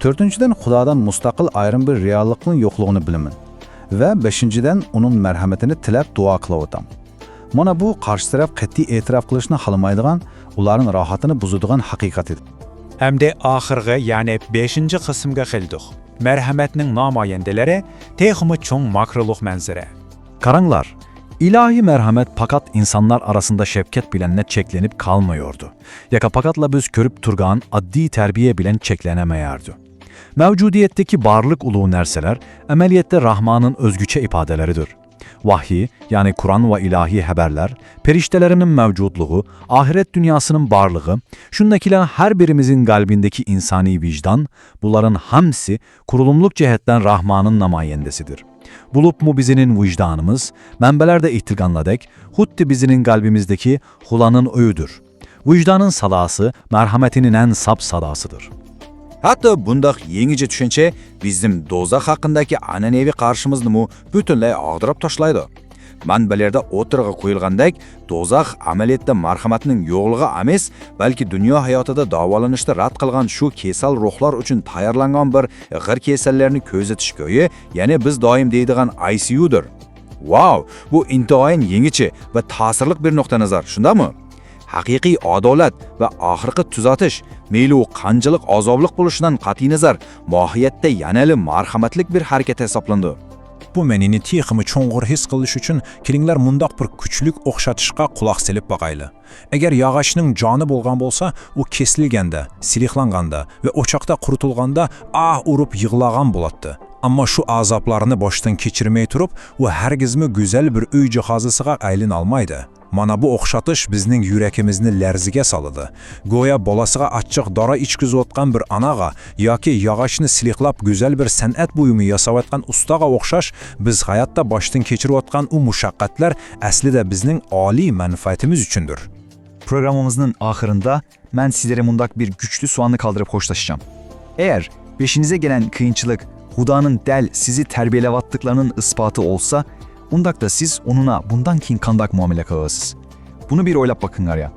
To'rtinchidan, Xudodan mustaqil ayrim bir reallikning yo'qligini bilaman. Va beshinchidan, uning marhamatini tilab duo qilyapman. Mana bu qarshi taraf qat'iy e'tirof qilishni xohlamaydigan, ularning rohatini buzadigan haqiqat edi. Hamda oxirgi, ya'ni 5-qismga keldik. Marhamatning namoyandalari texmi cho'ng makrolik manzara. Qaranglar, ilahi merhamet fakat insanlar arasında şefkat bilenle çeklenip kalmıyordu. Yaka fakatla biz körüp turgan addi terbiye bilen çeklenemeyerdi. Mevcudiyetteki barlık uluğu nerseler, emeliyette Rahman'ın özgüçe ifadeleridir. Vahyi, yani Kur'an ve ilahi haberler, periştelerinin mevcudluğu, ahiret dünyasının barlığı, şundakiler her birimizin kalbindeki insani vicdan, bunların hamsi kurulumluk cihetten Rahman'ın namayendesidir. Bulup mu bizinin vicdanımız, menbelerde ihtilganladek, hutti bizinin kalbimizdeki hulanın öyüdür. Vicdanın sadası, merhametinin en sap sadasıdır. Hatta bundaq yenice düşünce bizim dozaq hakkındaki ananevi qarşımızını mu bütünley ağdırıp taşlaydı. Manbalerde o'tirg'a qo'yilgandek, dozaq amaliyotda marhamatning yo'qligi emas, balki dunyo hayotida davolanishda rad qilgan shu kesal ruhlar uchun tayyorlangan bir g'ir kasallarni ko'zatish go'yi, ya'ni biz doim deydigan ICU'dir. Wow, bu intayin yangicha va ta'sirli bir nuqta nazar, shundami? Haqiqiy adolat va oxirgi tuzatish, meyli u qanchalik azoblik bo'lishidan qat'iy nazar, mohiyatda yanali marhamatlik bir harakat hisoblandi. Bu menini texmi cho'ng'ir his qilish uchun kelinglar mundoq bir kuchlik o'xshatishga quloq selib boqayli. Agar yog'ochning joni bo'lgan bo'lsa, u kesilganda, siliqlanganda va o'choqda quritilganda urib yig'lagan bo'ladi. Ammo shu azoblarni boshdan kechirmay turib, u hargizmi go'zal bir uy jihozisiga aylana olmaydi. Mana bu o'xshatish bizning yurakimizni larziga soladi. Go'yo bolasiga achchiq dora ichkizayotgan bir anaga yoki yog'ochni siliqlab go'zal bir san'at buyumi yasayotgan ustaga o'xshash, biz hayotda boshdan kechirayotgan u mushaqqatlar aslida bizning oliy manfaatimiz uchundir. Programımızın ahırında ben sizlere mundak bir güçlü soğanı kaldırıp hoşlaşacağım. Eğer beşinize gelen kıyınçılık Huda'nın del sizi terbiyelevattıklarının ispatı olsa, undak da siz onuna bundan kin kandak muamele kılasız. Bunu bir oylap bakın ya.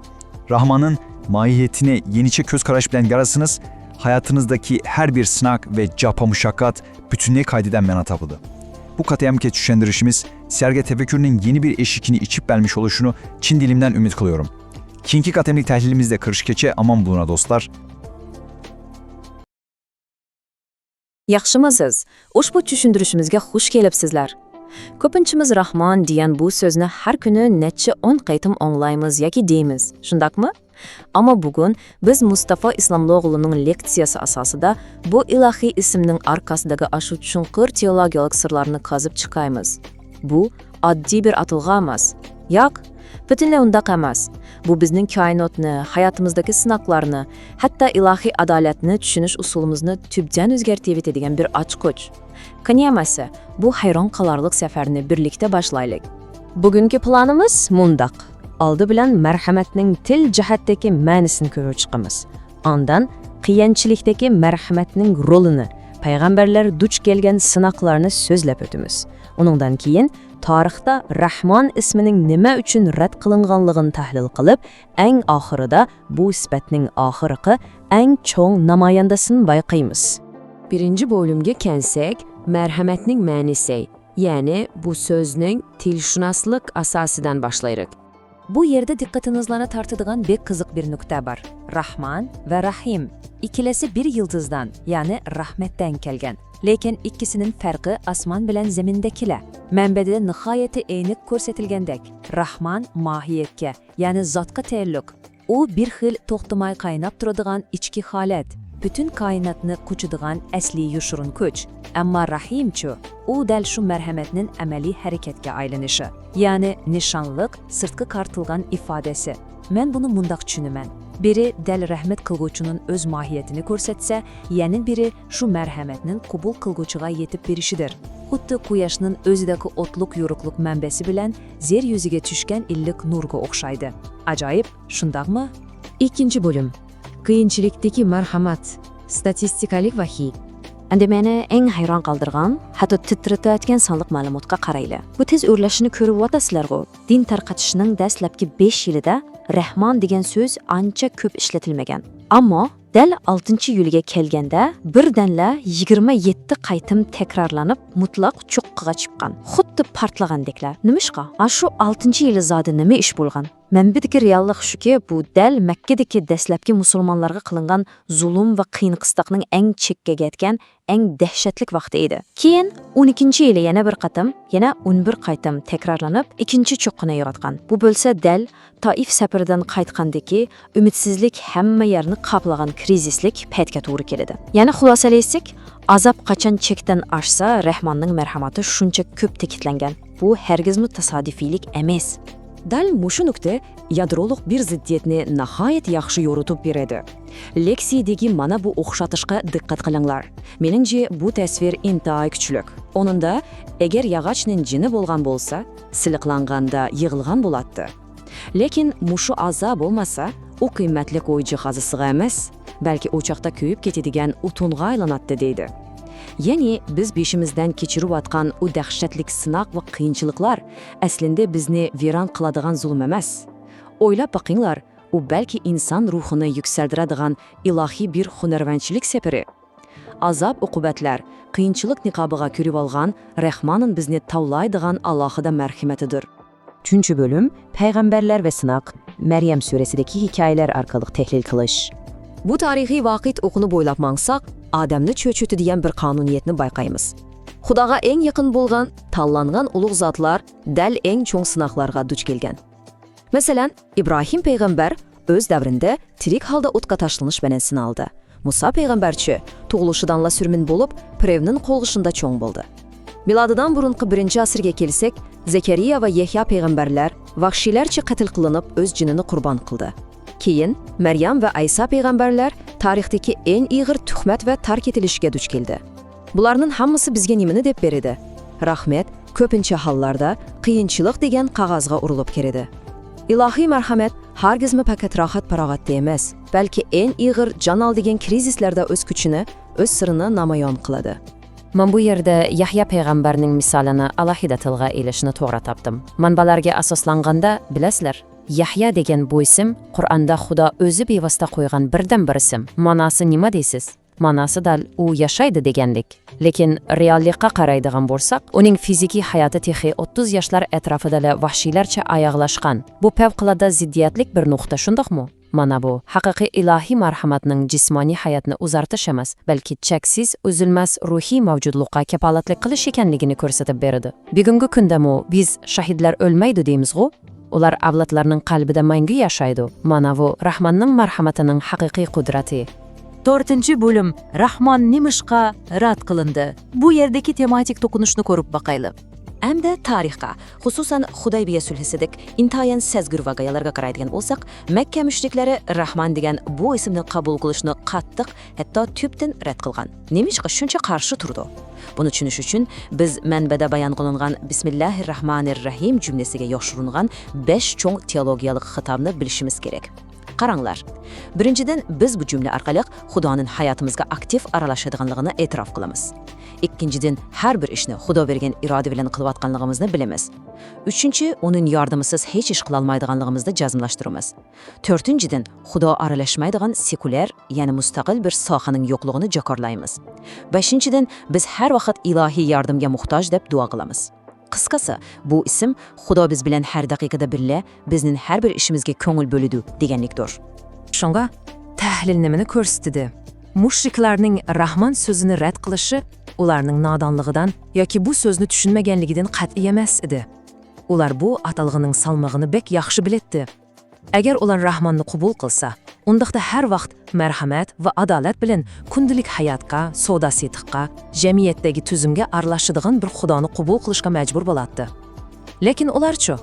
Rahman'ın mahiyetine yeniçe köz karaş bilen garasınız, hayatınızdaki her bir sınak ve capa muşakkat bütünlüğe kaydeden menatapıdı. Bu katıyamke düşendirişimiz, serge tefekkürünün yeni bir eşikini içip vermiş oluşunu Çin dilimden ümit kılıyorum. Kinki katemlik tahlilimizde kırış keçe aman buluna dostlar. Yaxshimisiz? Ushbu tushuntirishimizga xush kelibsizlar. Ko'pinchimiz Rahman degan bu so'zni har kuni necha 10 qaytim anglaymiz yoki deymiz. Shundaqmi? Ammo bugun biz Mustafa Islomog'luning leksiyasi asosida bu ilohiy ismning orqasidagi ashu chunqur teologik sirlarni qazib chiqaymiz. Bu oddiy bir atilg'a emas. Yo'q, butunlay undaq emas. Bu bizning koinotni, hayotimizdagi sinoqlarni, hatto ilohiy adolatni tushunish usulimizni tubdan o'zgartirib etadigan bir ochqich. Qaniyamasa, bu hayron qolarlik safarni birlikda boshlaylik. Bugungi planimiz mundaq. Oldi bilan marhamatning til jihatdagi ma'nosini ko'rib chiqamiz. Ondan qiyinchilikdagi marhamatning rolini, payg'ambarlar duch kelgan sinoqlarni so'zlab o'tamiz. Uningdan keyin tarixda Rahman ismining nima uchun rad qilinganligini tahlil qilib, eng oxirida bu sifatning oxirgi eng cho'ng namoyandasini bayqaymiz. Birinchi bo'limga kelsak, marhamatning ma'nosi, ya'ni bu so'zning tilshunoslik asosidan boshlaylik. Bu yerda diqqatingizni tortadigan bek qiziq bir nuqta bor. Rahman va Rahim ikkilasi bir yıldızdan, ya'ni rahmatdan kelgan. Lekin ikkisining farqi osmon bilan zamindagilar. Manbada nihoyatda ayniq ko'rsatilgandek, Rahman mohiyatga, ya'ni zotga taalluq. U bir xil to'xtamay qaynab turadigan ichki holat, butun koinotni quchadigan asli yushurun kuch. Ammo Rahimchi, u dal shu marhamatning amaliy harakatga aylanishi, ya'ni nishonliq, sirtqi qartilgan ifodasi. Men buni mundoq tushunaman. Biri dal rahmat qilguvchining o'z mohiyatini ko'rsatsa, yana biri shu marhamatning qabul qilguvchiga yetib berishidir. Xuddi quyoshning o'zidagi o'tliq yo'riqlik manbasi bilan yer yuziga tushgan illiq nurga o'xshaydi. Ajoyib, shundaqmi? Ikkinchi bo'lim. Qiyinchilikdagi marhamat, statistikalik vahiy. Endi meni eng hayron qoldirgan, hatto titratayotgan sonliq ma'lumotga qarayli. Bu tez o'rlashini ko'rib o'tasizlar-ku. Din tarqatishning dastlabki 5 yilida Rahmon degan so'z ancha ko'p ishlatilmagan. Ammo dal 6-yilga kelganda birdanla 27 qaytim takrorlanib, mutlaq cho'qqiga chiqqan. Xuddi partlagandeqlar. Nimishqa? Shu 6-yili zodi nima ish bo'lgan? Manbadagi reallik shuki, bu dal Makkadagi dastlabki musulmonlarga qilingan zulm va qiyin qistoqning eng chekkaga yetgan, eng dahshatli vaqti edi. Keyin 12-yili yana bir qatim, yana 11 qaytim takrorlanib, ikkinchi cho'qqini yaratgan. Bu bo'lsa dal Taif safaridan qaytgandagi umidsizlik hamma yerni qoplagan krizislik paytga to'g'ri keladi. Yana xulosalaysak, azob qachon chekdan oshsa, Rahmonning marhamati shuncha ko'p ta'kidlangan. Bu hargizmi tasodifiylik emas. Dal mushu nuqta yadroliq bir ziddiyatni nihoyat yaxshi yoritib beradi. Leksiyadagi mana bu o'xshatishga diqqat qilinglar. Meningcha bu tasvir intayi kuchli. Onunda agar yog'ochning jini bo'lgan bo'lsa, siliqlanganda yig'ilgan bo'ladi. Lekin mushu azob bo'lmasa, u qiymatli qo'y jihozisiga emas, balki o'choqda kuyib ketadigan o'tunga aylanadi deydi. Ya'ni biz beshimizdan kechirayotgan u dahshatli sinoq va qiyinchiliklar aslida bizni vayron qiladigan zulm emas. O'ylab boqinglar, u balki inson ruhini yuksaltiradigan ilohiy bir hunarvanchilik safari. Azob uqubatlar, qiyinchilik niqobiga kirib olgan Rahmonning bizni tavlaydigan alohida marhamatidir. 3-bo'lim payg'ambarlar va sinoq, Maryam surasidagi hikoyalar orqali tahlil qilish. Bu tarixiy vaqt o'qinib o'ylab mangsak, odamni cho'chitadigan bir qonuniyatni bayqaymiz. Xudoga eng yaqin bo'lgan, tanlangan ulug' zotlar dal eng cho'ng sinoqlarga duch kelgan. Masalan, Ibrohim payg'ambar o'z davrida tirik holda o'tga tashlanish bilan sinaldi. Musa payg'ambarchi tug'ilishidanla surmin bo'lib, Pirevning qo'lg'ishida cho'ng bo'ldi. Milodidan burungi 1-asrga kelsak, Zakariya va Yahyo payg'ambarlar vahshiylarcha qatl qilinib, o'z jinini qurbon qildi. Keyin Maryam va Aysa payg'ambarlar tarixdagi eng ig'ir tuhmat va tark etilishga duch keldi. Bularning hammasi bizga nimani deb beradi? Rahmat ko'pincha hollarda qiyinchilik degan qog'ozga urilib keladi. Ilohiy marhamat hargizmi faqat rohat-farog'atda emas, balki eng ig'ir jon oldigan krizislarda o'z kuchini, o'z sirini namoyon qiladi. Men bu yerda Yahya payg'ambarning misolini alohida tilga ilishni to'g'ri topdim. Manbalarga asoslanganda, bilasizlar, Yahya degan bu ism Qur'onda Xudo o'zi bevosita qo'ygan birdan bir ism. Ma'nosi nima deysiz? Ma'nosi dal u yashaydi deganlik. Lekin reallikqa qaraydigan bo'lsak, uning fiziki hayoti texi 30 yoshlar atrofida vahshiylarcha oyoqlashgan. Bu favqulodda ziddiyatlik bir nuqta, shundaqmi? Mana bu haqiqiy ilohiy marhamatning jismoniy hayotni uzartish emas, balki cheksiz, uzilmas ruhiy mavjudlikqa kapolatlik qilish ekanligini ko'rsatib beradi. Bugungi kunda biz shahidlar o'lmaydi deymiz-ku. Ular avlodlarning qalbida mangu yashaydi. Mana bu Rahmonning marhamatining haqiqiy qudrati. 4-bo'lim Rahmon nimishqa rad qilindi. Bu yerdagi tematik to'qinishni ko'rib boqaylik. Hamda tarixga, xususan Hudaybiya sulhisidek intayin sezgir voqealarga qaraydigan bo'lsak, Makka mushriklari Rahmon degan bu ismni qabul qilishni qattiq, hatto tubdan rad qilgan. Nimishqa shuncha qarshi turdi? Buni tushunish uchun biz manbada bayon qilingan Bismillahirrahmanirrahim jumlasiga yoshirilgan 5 cho'ng teologiyalik xitobni bilishimiz kerak. Qaranglar. Birinchidan biz bu jumla orqali Xudoning hayotimizga aktiv aralashadiganligini e'tirof qilamiz. Ikkinchidan har bir ishni Xudo bergan iroda bilan qilayotganligimizni bilamiz. Uchinchi, uning yordamisiz hech ish qila olmaydiganligimizni jazmlashtiramiz. To'rtinchidan, Xudo aralashmaydigan sekulyar, ya'ni mustaqil bir sohaning yo'qligini jakorlaymiz. Beshinchidan, biz har vaqt ilohiy yordamga muhtoj deb duo qilamiz. Qisqasi, bu ism Xudo biz bilan har daqiqada birga, bizning har bir ishimizga ko'ngil bo'ladi deganlikdir. Shunga tahlil nimani ko'rsatdi? Mushriklarning Rahmon so'zini rad qilishi ularning nodonligidan yoki bu so'zni tushunmaganligidan qat'iy emas edi. Ular bu atalg'ining salmog'ini bek yaxshi biladi. Agar ular Rahmonni qabul qilsa, undaqda har vaqt marhamat va adolat bilan kundalik hayotga, savdo-setiqqa, jamiyatdagi tuzumga aralashadigan bir Xudoni qabul qilishga majbur bo'ladi. Lekin ularchi?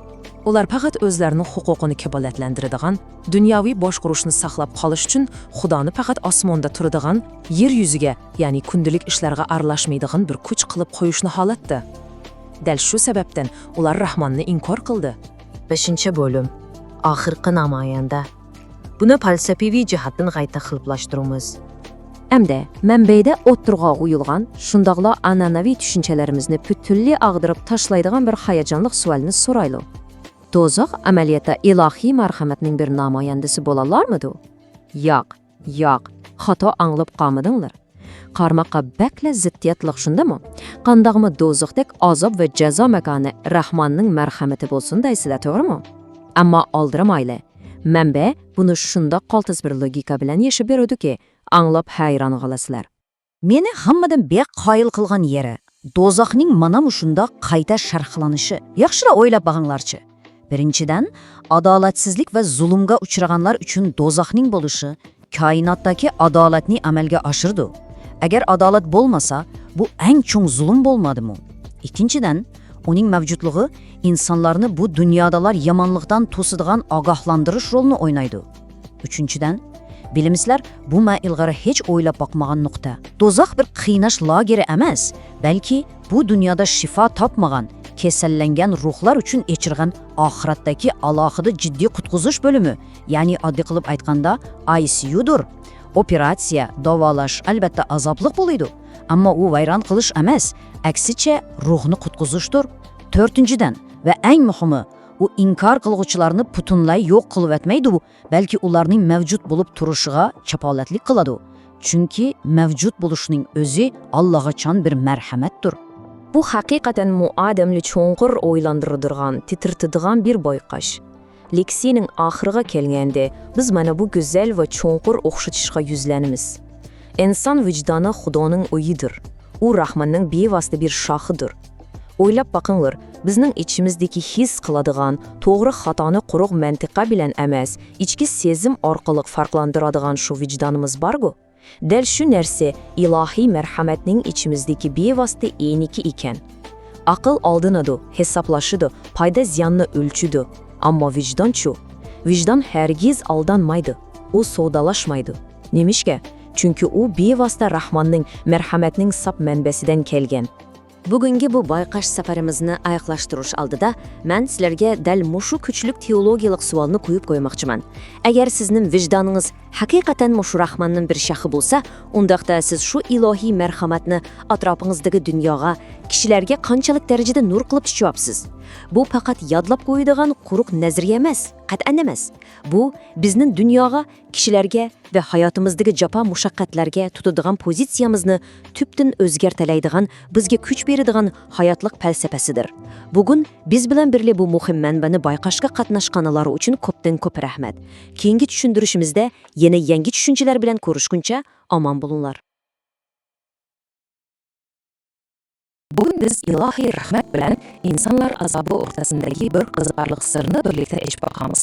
Ular faqat o'zlarining huquqini kafolatlantiradigan, dunyoviy boshqarishni saqlab qolish uchun Xudoni faqat osmonda turadigan, yer yuziga, ya'ni kundalik ishlarga aralashmaydigan bir kuch qilib qo'yishni holatda. Dal shu sababdan ular Rahmonni inkor qildi. 5-bo'lim oxirgi namoyanda. buni falsafiy jihatdan qayta qiliblashtiramiz. Hamda manbada o'ttirg'a qo'yilgan shundaqla an'anaviy tushunchalarimizni butunlay ag'dirib tashlaydigan bir hayajonli savolni so'raylik. Dozoq amaliyotda ilohiy marhamatning bir namoyandasi bo'lalarmidi? Yo'q, xato anglab qolmadinglar. Qarmoqqa bakla ziddiyatliq shundami? Qandaqmi dozoqdek azob va jazo makoni Rahmonning marhamati bo'lsin deysizlar, to'g'rimi? Ammo oldiramayli. Manba buni shundoq qoltis bir logika bilan yashab beradi-ki, anglab hayron qolasizlar. Meni hammadan bek qoyil qilgan yeri dozoqning mana shundoq qayta sharhlanishi. Yaxshira o'ylab bag'inglarchi. Birinchidan, adolatsizlik va zulmga uchraganlar uchun dozoqning bo'lishi koinotdagi adolatni amalga oshirdi. Agar adolat bo'lmasa, bu eng cho'ng zulm bo'lmadimi? Ikkinchidan, uning mavjudligi insonlarni bu dunyodalar yomonlikdan to'sadigan ogohlantirish rolini o'ynaydi. Uchinchidan, bilimsizlar bu men ilgari hech o'ylab boqmagan nuqta. Dozoq bir qiynash lageri emas, balki bu dunyoda shifo topmagan, kasallangan ruhlar uchun echirgan oxiratdagi alohida jiddiy qutqizish bo'limi, ya'ni oddiy qilib aytganda ICU'dur. Operatsiya, davolash albatta azobli bo'ladi, ammo u vayron qilish emas, aksicha ruhni qutqizishdir. To'rtinchidan va eng muhimi, u inkor qilguvchilarni butunlay yo'q qilib etmaydi, balki ularning mavjud bo'lib turishiga kapolatlik qiladi. Chunki mavjud bo'lishning o'zi Allohga bir marhamatdir. Bu haqiqatan muadamli cho'nqur o'ylantiradigan, titirtidigan bir boyqash. Leksiyaning oxiriga kelganda biz mana bu go'zal va cho'nqur o'xshatishga yuzlanamiz. Inson vijdoni Xudoning uyidir. U Rahmonning bevosita bir shohidir. O'ylab boqinglar, bizning ichimizdagi his qiladigan, to'g'ri xatoni quruq mantiqa bilan emas, ichki sezim orqali farqlantiradigan shu vijdonimiz bor-ku. Dal shu narsa ilohiy marhamatning ichimizdagi bevosita eniki ekan. Aql oldinadi, hisoblashidi, foyda ziyonni o'lchidi. Ammo vijdon-chu? Vijdon hargiz aldanmaydi. U savdolashmaydi. Nemishga? Chunki u bevosita Rahmonning marhamatning sap manbasidan kelgan. Bugungi bu bayqash safarimizni oyoqlashtirish oldida men sizlarga dal mushu kuchlik teologiyalik savolni qo'yib qo'ymoqchiman. Agar sizning vijdoningiz haqiqatan mushu Rahmonning bir shaxi bo'lsa, undaqda siz shu ilohiy marhamatni atrofing'izdagi dunyoga, kishilarga qanchalik darajada nur qilib tushyapsiz? Bu faqat yodlab qo'yadigan quruq nazariya emas, qat'an emas. Bu bizning dunyoga, kishilarga va hayotimizdagi jafo mushaqqatlarga tutadigan pozitsiyamizni tubdan o'zgartiradigan, bizga kuch beradigan hayotlik falsafasidir. Bugun biz bilan birga bu muhim manbani bayqashga qatnashganlar uchun ko'pdan ko'p rahmat. Keyingi tushuntirishimizda yana yangi tushunchalar bilan ko'rishguncha omon bo'linglar. Bugun biz ilohiy rahmat bilan insonlar azobi o'rtasindagi bir qiziqarli sirni birlikda eshib boqamiz.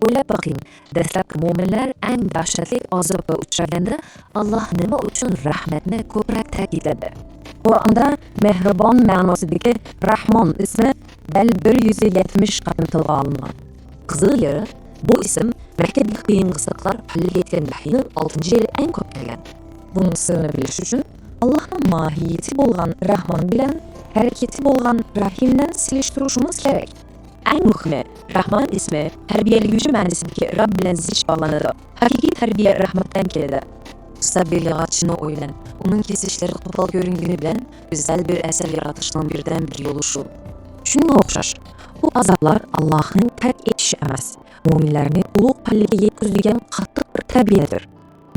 O'ylab boqing, dastlabki mo'minlar eng dahshatli azobga uchraganda Alloh nima uchun rahmatni ko'proq ta'kidladi? Qur'onda mehribon ma'nosidagi Rahmon ismi dal 170 qatim tilga olingan. Qizil yeri, bu ism Makkadagi qiyin qisqalar halliga yetgan vahiyning 6-yili eng ko'p kelgan. Buning sirrini bilish uchun Allohning mohiyati bo'lgan Rahmon bilan harakati bo'lgan Rahimdan silishtirishimiz kerak. Eng muhimi, Rahmon ismi tarbiyalaguvchi ma'nosidagi Robb bilan zich bog'lanadi. Haqiqiy tarbiya rahmatdan keladi. Sabirlig'atchini o'ylan. Uning kesishlari qo'pol ko'ringani bilan go'zal bir asar yaratishning birdan bir yo'li shu. Shunga o'xshash, bu azoblar Allohning tark etishi emas, mu'minlarni ulug' pallaga yetkazadigan qattiq bir tarbiyadir.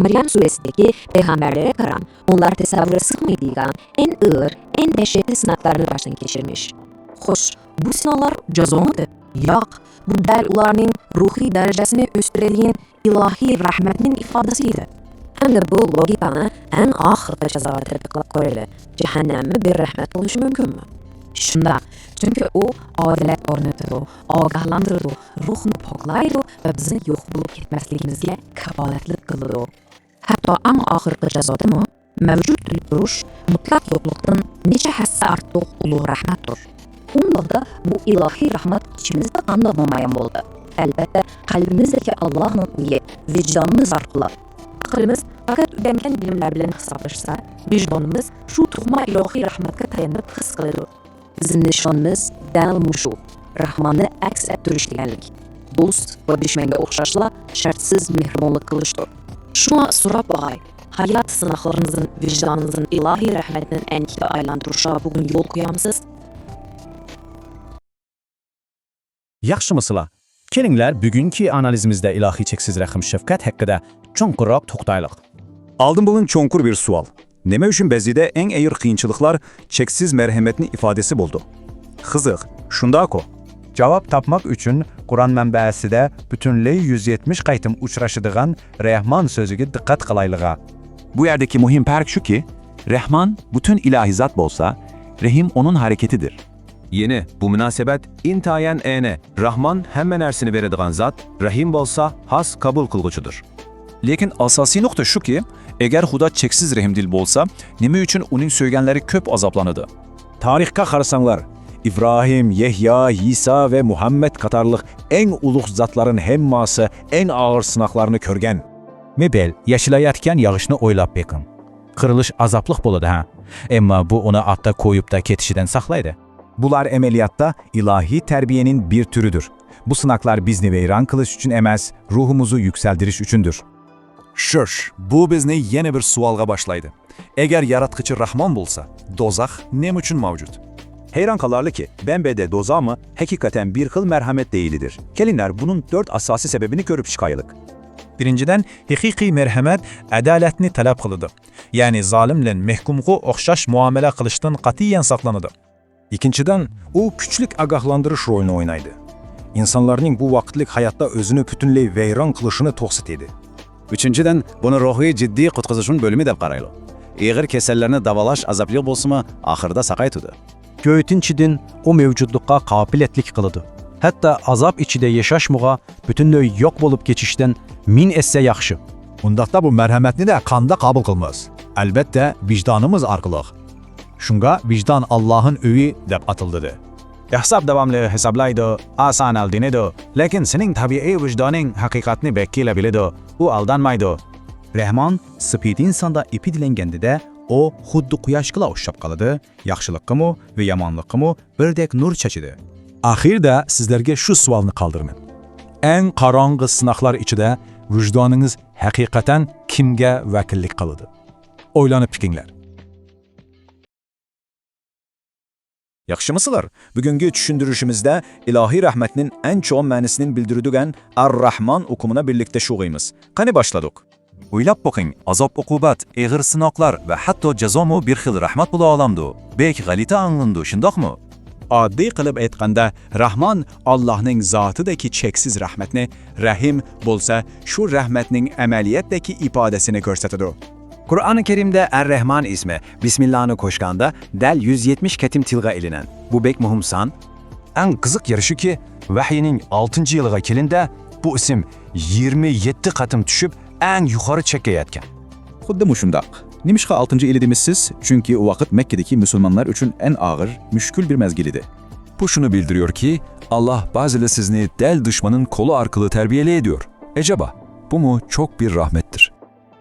Maryam suresidagi payg'ambarlarga qaram, ular tasavvur sig'maydigan en og'ir, en dahshatli sinovlarni boshdan kechirmish. Xo'sh, bu sinovlar jazomidi? Yo'q, bu dal ularning ruhiy darajasini o'stiradigan ilohiy rahmatning ifodasi edi. Hamda bu logikani eng oxirgi jazoga tatbiqlab ko'radi. Jahannamni bir rahmat bo'lishi mumkinmi? Shundoq, chunki u odat o'rnatadi, ogohlantiradi, ruhni poklaydi va bizni yo'q bo'lib ketmasligimizga kafolatlik qiladi. Hatto eng oxirgi jazodami mavjud turish mutlaq yo'qlikdan necha hassa ortiq ulug' rahmatdir. Unda bu ilohiy rahmat ichimizda qanday namoyon bo'ldi? Albatta, qalbimizdagi Allohning uyi, vijdonimiz orqali. Aqlimiz faqat o'rgangan bilimlar bilan hisoblashsa, vijdonimiz shu tug'ma ilohiy rahmatga tayanib his qiladi. Bizning nishonimiz dal mushu, Rahmonni aks ettirish deganlik. do'st va dushmanga o'xshashla shartsiz mehribonlik qilishdir. Shuna so'rab bag'ay, hayot sinoqlarinizning vijdoningizning ilohiy rahmatning ankiga aylantirishga bugun yo'l qo'yamsiz? Yaxshimisilar? Kelinglar bugungi analizimizda ilohiy cheksiz rahm shafqat haqida cho'nqurroq to'xtaylik. Oldin bo'lgan cho'nqur bir savol. Nima uchun ba'zida eng ayir qiyinchiliklar cheksiz marhamatning ifodasi bo'ldi? Qiziq, shundaq-ku. Javob topmak uchun Qur'on manbaasida butunlay 170 qaytim uchrashadigan Rahmon so'ziga diqqat qilaylik. Bu yerdeki muhim fark şu ki, Rahman bütün ilahi zat bolsa, Rahim onun hareketidir. Yeni, bu münasebet intayen ene, Rahman hemen ersini verediğin zat, Rahim bolsa has kabul kılgıçıdır. Lekin asosiy nuqta shuki, agar Xudo cheksiz rahimdil bo'lsa, nima uchun uning so'yganlari ko'p azoblanadi? Tarixga qarasanglar, İbrahim, Yahya, İsa ve Muhammed qatorliq eng ulug' zotlarning hammasi eng og'ir sinoqlarni ko'rgan. Mebel, yashilayotgan yog'ishni o'ylab beqin. Qirilish azoblik bo'ladi ha. Ammo bu uni otda qo'yibda ketishidan saqlaydi. Bular amaliyotda ilohiy tarbiyaning bir türüdür. Bu sınaklar bizni veyran qilish uchun emas, ruhumuzu yükseltirish uchundir. Shush, bu bizni yana bir savolga boshlaydi. Agar yaratqichi Rahmon bo'lsa, do'zax nima uchun mavjud? Hayran qalarlı ki, benbede doza mı hakikaten bir xil merhamet değilidir. Kelinler bunun 4 asasi sebebini görüp çıkayılık. Birinciden, haqiqiy merhamet adaletini talep kılıdı. Yani zalimle mehkumgu okşaş muamele kılıştan katiyen saklanıdı. İkinciden, o küçlük agahlandırış rolünü oynaydı. İnsanların bu vakitlik hayatta özünü bütünley veyran kılışını toqsit edi. Üçüncüden, bunu ruhi ciddi qutqizishun bölümü deb qaraylı. Eğer kesellerini davalaş azaplı bolsunma, ahırda saqaytıdı. Göğütünçidin o mevcudluğa kabiliyetlik kılıdı. Hatta azap içide yaşaşmığa bütünlüğü yok bolup geçişten min esse yaxşı. Undaqda bu merhametini de kanda kabul kılmaz. Elbette vicdanımız arqılıq. Şunga vicdan Allah'ın öyü deb atıldıdı. Hesab davamlı hesablaydı, asan aldinidu. Lekin senin tabii vicdanın hakikatini bekkiyle bilidu. U aldanmaydı. Rahman, spid insanda ipi dilengendi de o xuddi quyoshga o'xshab qoladi, yaxshilikmi va yomonlikmi birdek nur chachidi. Axirda sizlarga shu savolni qoldirman. Eng qorong'i sinoqlar ichida vijdoningiz haqiqatan kimga vakillik qiladi? O'ylanib chiqinglar. Yaxshimisilar? Bugungi tushuntirishimizda ilohiy rahmatning eng cho'ng ma'nosini bildiradigan Ar-Rahman o'qimini birlikda sho'g'iymiz. Qani boshladik. O'ylab boqing, azob-uqubat, eg'ir sinoqlar va hatto jazomu bir xil rahmat bo'la olamdi. Bek g'alita anglandi, shundoqmi? Oddiy qilib aytganda, Rahmon Allohning zotidagi cheksiz rahmatni, Rahim bo'lsa, shu rahmatning amaliyotdagi ifodasini ko'rsatadi. Qur'oni Karimda Ar-Rahman ismi Bismillahni qo'shganda dal 170 qatim tilga ilinen. Bu bek muhim san. Eng qiziq yeri shuki, vahiyning 6-yiliga kelinda bu ism 27 qatim tushib eng yuqori chekkayotgan. Xuddi mushundoq. Nimishqa 6-yili demisiz? Chunki o vaqt Mekkadagi musulmonlar uchun eng og'ir, mushkul bir mezgil edi. Bu şunu bildiriyor ki, Allah bazıları sizni del düşmanın kolu arkalı terbiyeli ediyor. Acaba bu mu çok bir rahmettir?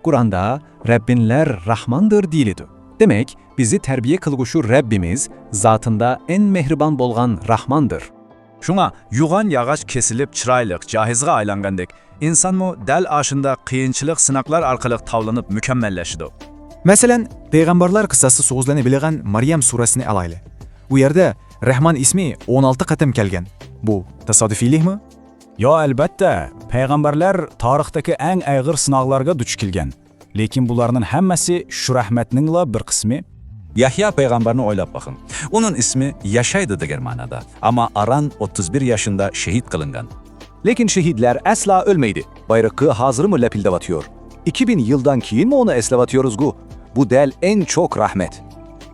Kur'an'da Rabbinler Rahmandır deyildi. Demek bizi terbiye kılguşu Rabbimiz zatında en mehriban bolgan Rahmandır. Şuna yuğan yağaç kesilip çıraylık, cahizga aylangandek, insan mı del aşında kıyınçılık sınaklar arkalık tavlanıp mükemmelleşidi. Mesela Peygamberler kıssası so'zlanabilgan Maryam surasini alayli. Bu yerde Rahman ismi 16 qatim kelgan. Bu tasodifiylikmi? Yo, albatta, payg'ambarlar tarixdagi eng ayg'ir sinovlarga duch kelgan. Lekin bularning hammasi shu rahmatningla bir qismi. Yahya payg'ambarni o'ylab boqing. Uning ismi yashaydi degan ma'noda, ammo Aran 31 yaşında shahid qilingan. Lekin shahidlar asla o'lmaydi. Bayroqi hozirmi lapildavatıyor. 2000 yıldan keyinmi onu eslavatıyoruz-gu? Bu del en çok rahmet.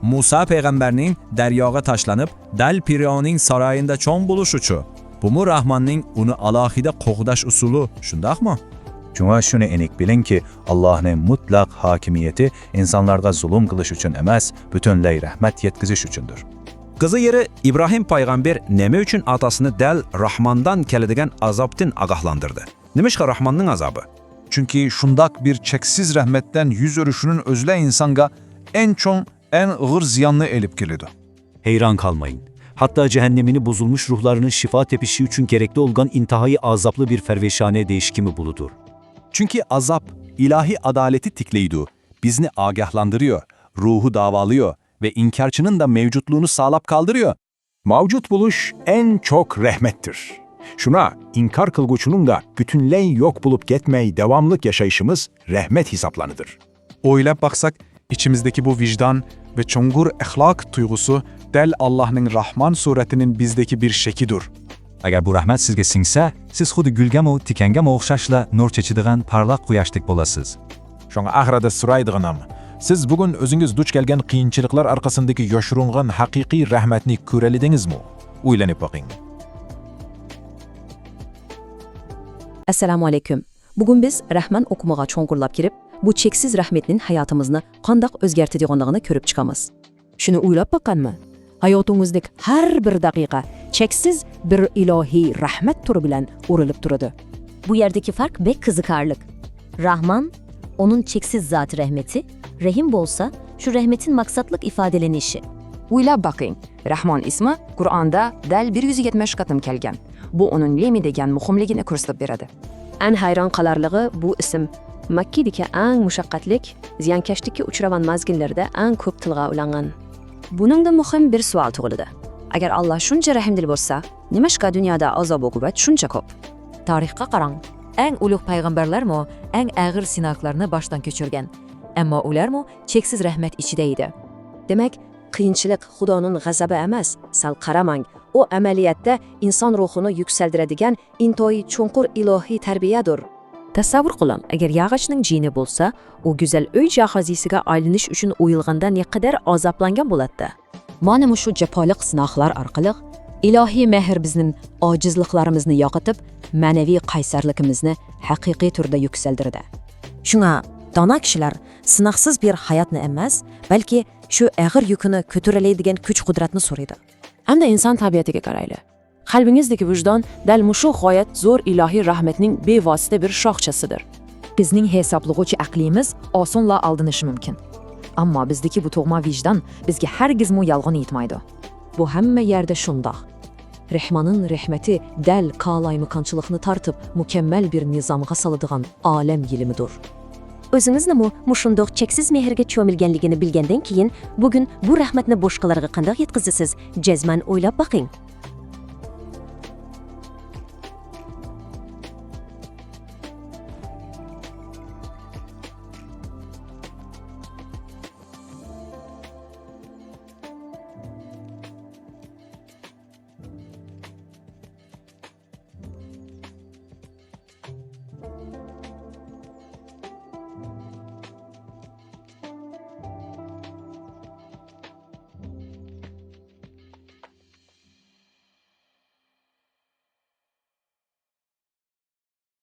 Musa peygamberning daryoga tashlanib, dal Firavonning saroyida cho'ng bo'lish uchun. Bu mu Rahmanning uni alohida qo'g'dash usuli, shundaqmi? Shunga shuni aniq bilingki, Allohning mutlaq hokimiyati insonlarga zulm qilish uchun emas, butunlay rahmat yetkazish uchundir. Qizi yeri İbrahim payg'ambar nima uchun otasini dal Rahmandan keladigan azobdan ogohlantirdi? Nimishqa Rahmanning azobi? Çünkü şundak bir çeksiz rahmetten yüz örüşünün özle insanga en çoğun, en ağır ziyanlı elip geliyordu. Heyran kalmayın. hatta cehennemini bozulmuş ruhlarının şifa tepişi üçün gerekli olgan intihai azaplı bir ferveşane değişkimi buludur. Çünkü azap ilahi adaleti tikleydu, bizni agahlandırıyor, ruhu davalıyor ve inkarçının da mevcutluğunu sağlap kaldırıyor. Mavcut buluş en çok rahmettir. Şuna inkar kılguçunun da bütünleyin yok bulup gitmeyi devamlık yaşayışımız rahmet hesaplanıdır. Oylab baksak, içimizdeki bu vicdan ve çongur ahlak duygusu del Allah'ın Rahman suretinin bizdeki bir şekidir. Agar bu rahmat sizga singsa, siz xuddi gulgami tikangami o'xshashla nur chechadigan parlaq quyoshdik bo'lasiz. Şoňa ahirada suraydyganam. Siz bugün özüňiz duç kelgen kıyınçılıklar arkasındaki yoşurungan haqiqiy rahmetni körelidingizmi? Uylanyp bakyň. Assalamu alaykum. Bugun biz Rahman okumaga çoňgurlap kirip, bu cheksiz rahmetnin hayatımızny qandaq özgertediganlygyny körüp çykamiz. Şunu uylap bakkanmy? Hayotyňyzdaki her bir daqiqa cheksiz bir ilahi rahmet turu bilen urylyp turady. Bu yerdeki fark bek kızıkarlık. Rahman, onun çeksiz zat rahmeti, Rahim bolsa şu rahmetin maksatlık ifadelenişi. Uylap bakyň. Rahman ismi Qur'anda dal 170 qatym kelgen. Bu onun lemi degen muhimligini ko'rsatib beradi. En hayron qalarligi bu ism Makkadagi eng mushaqqatlik, ziyonkashlikka uchragan mazgillarda eng ko'p tilga ulangan. Buningda muhim bir savol tug'iladi. Agar Alloh shuncha rahimdil bo'lsa, nimashqa dunyoda azob uqubat shuncha ko'p? Tarixga qarang. Eng ulug' payg'ambarlarmi eng og'ir sinaklarni boshdan kechirgan. Ammo ularmi cheksiz rahmat ichida edi. Demak, qiyinchilik Xudoning g'azabi emas, sal qaramang. O amaliyatda inson ruhini yuksaldiradigan intoyi chunqur ilohiy tarbiyadir. Tasavvur qiling, agar yog'ochning jini bo'lsa, u go'zal uy jahozisiga aylanish uchun o'yilganda ne qadar azoblangan bo'ladi. Mana shu jafoliq sinoqlar orqali ilohiy mehr bizning ojizliklarimizni yo'qotib, ma'naviy qaysarligimizni haqiqiy turda yuksaldirdi. Shunga dono kishilar sinoqsiz bir hayotni emas, balki shu og'ir yukini ko'taroladigan kuch-qudratni so'raydi. Hamda inson tabiatiga qarayli. Qalbingizdagi vijdon dal mushu g'oyat zo'r ilohiy rahmatning bevosita bir shoxchasidir. Bizning hisoblag'uvchi aqlimiz osonla aldinishi mumkin. Ammo bizdagi bu tug'ma vijdon bizga hargiz yolg'on aytmaydi. Bu hamma yerda shundoq. Rahmanning rahmati dal qalaymiqanchilikni tartib mukammal bir nizomga soladigan olam yilimidir. O'zingizni mushundoq cheksiz mehrga cho'milganligini bilgandan keyin bugun bu rahmatni boshqalarga qanday yetkazasiz? Jazman o'ylab baking.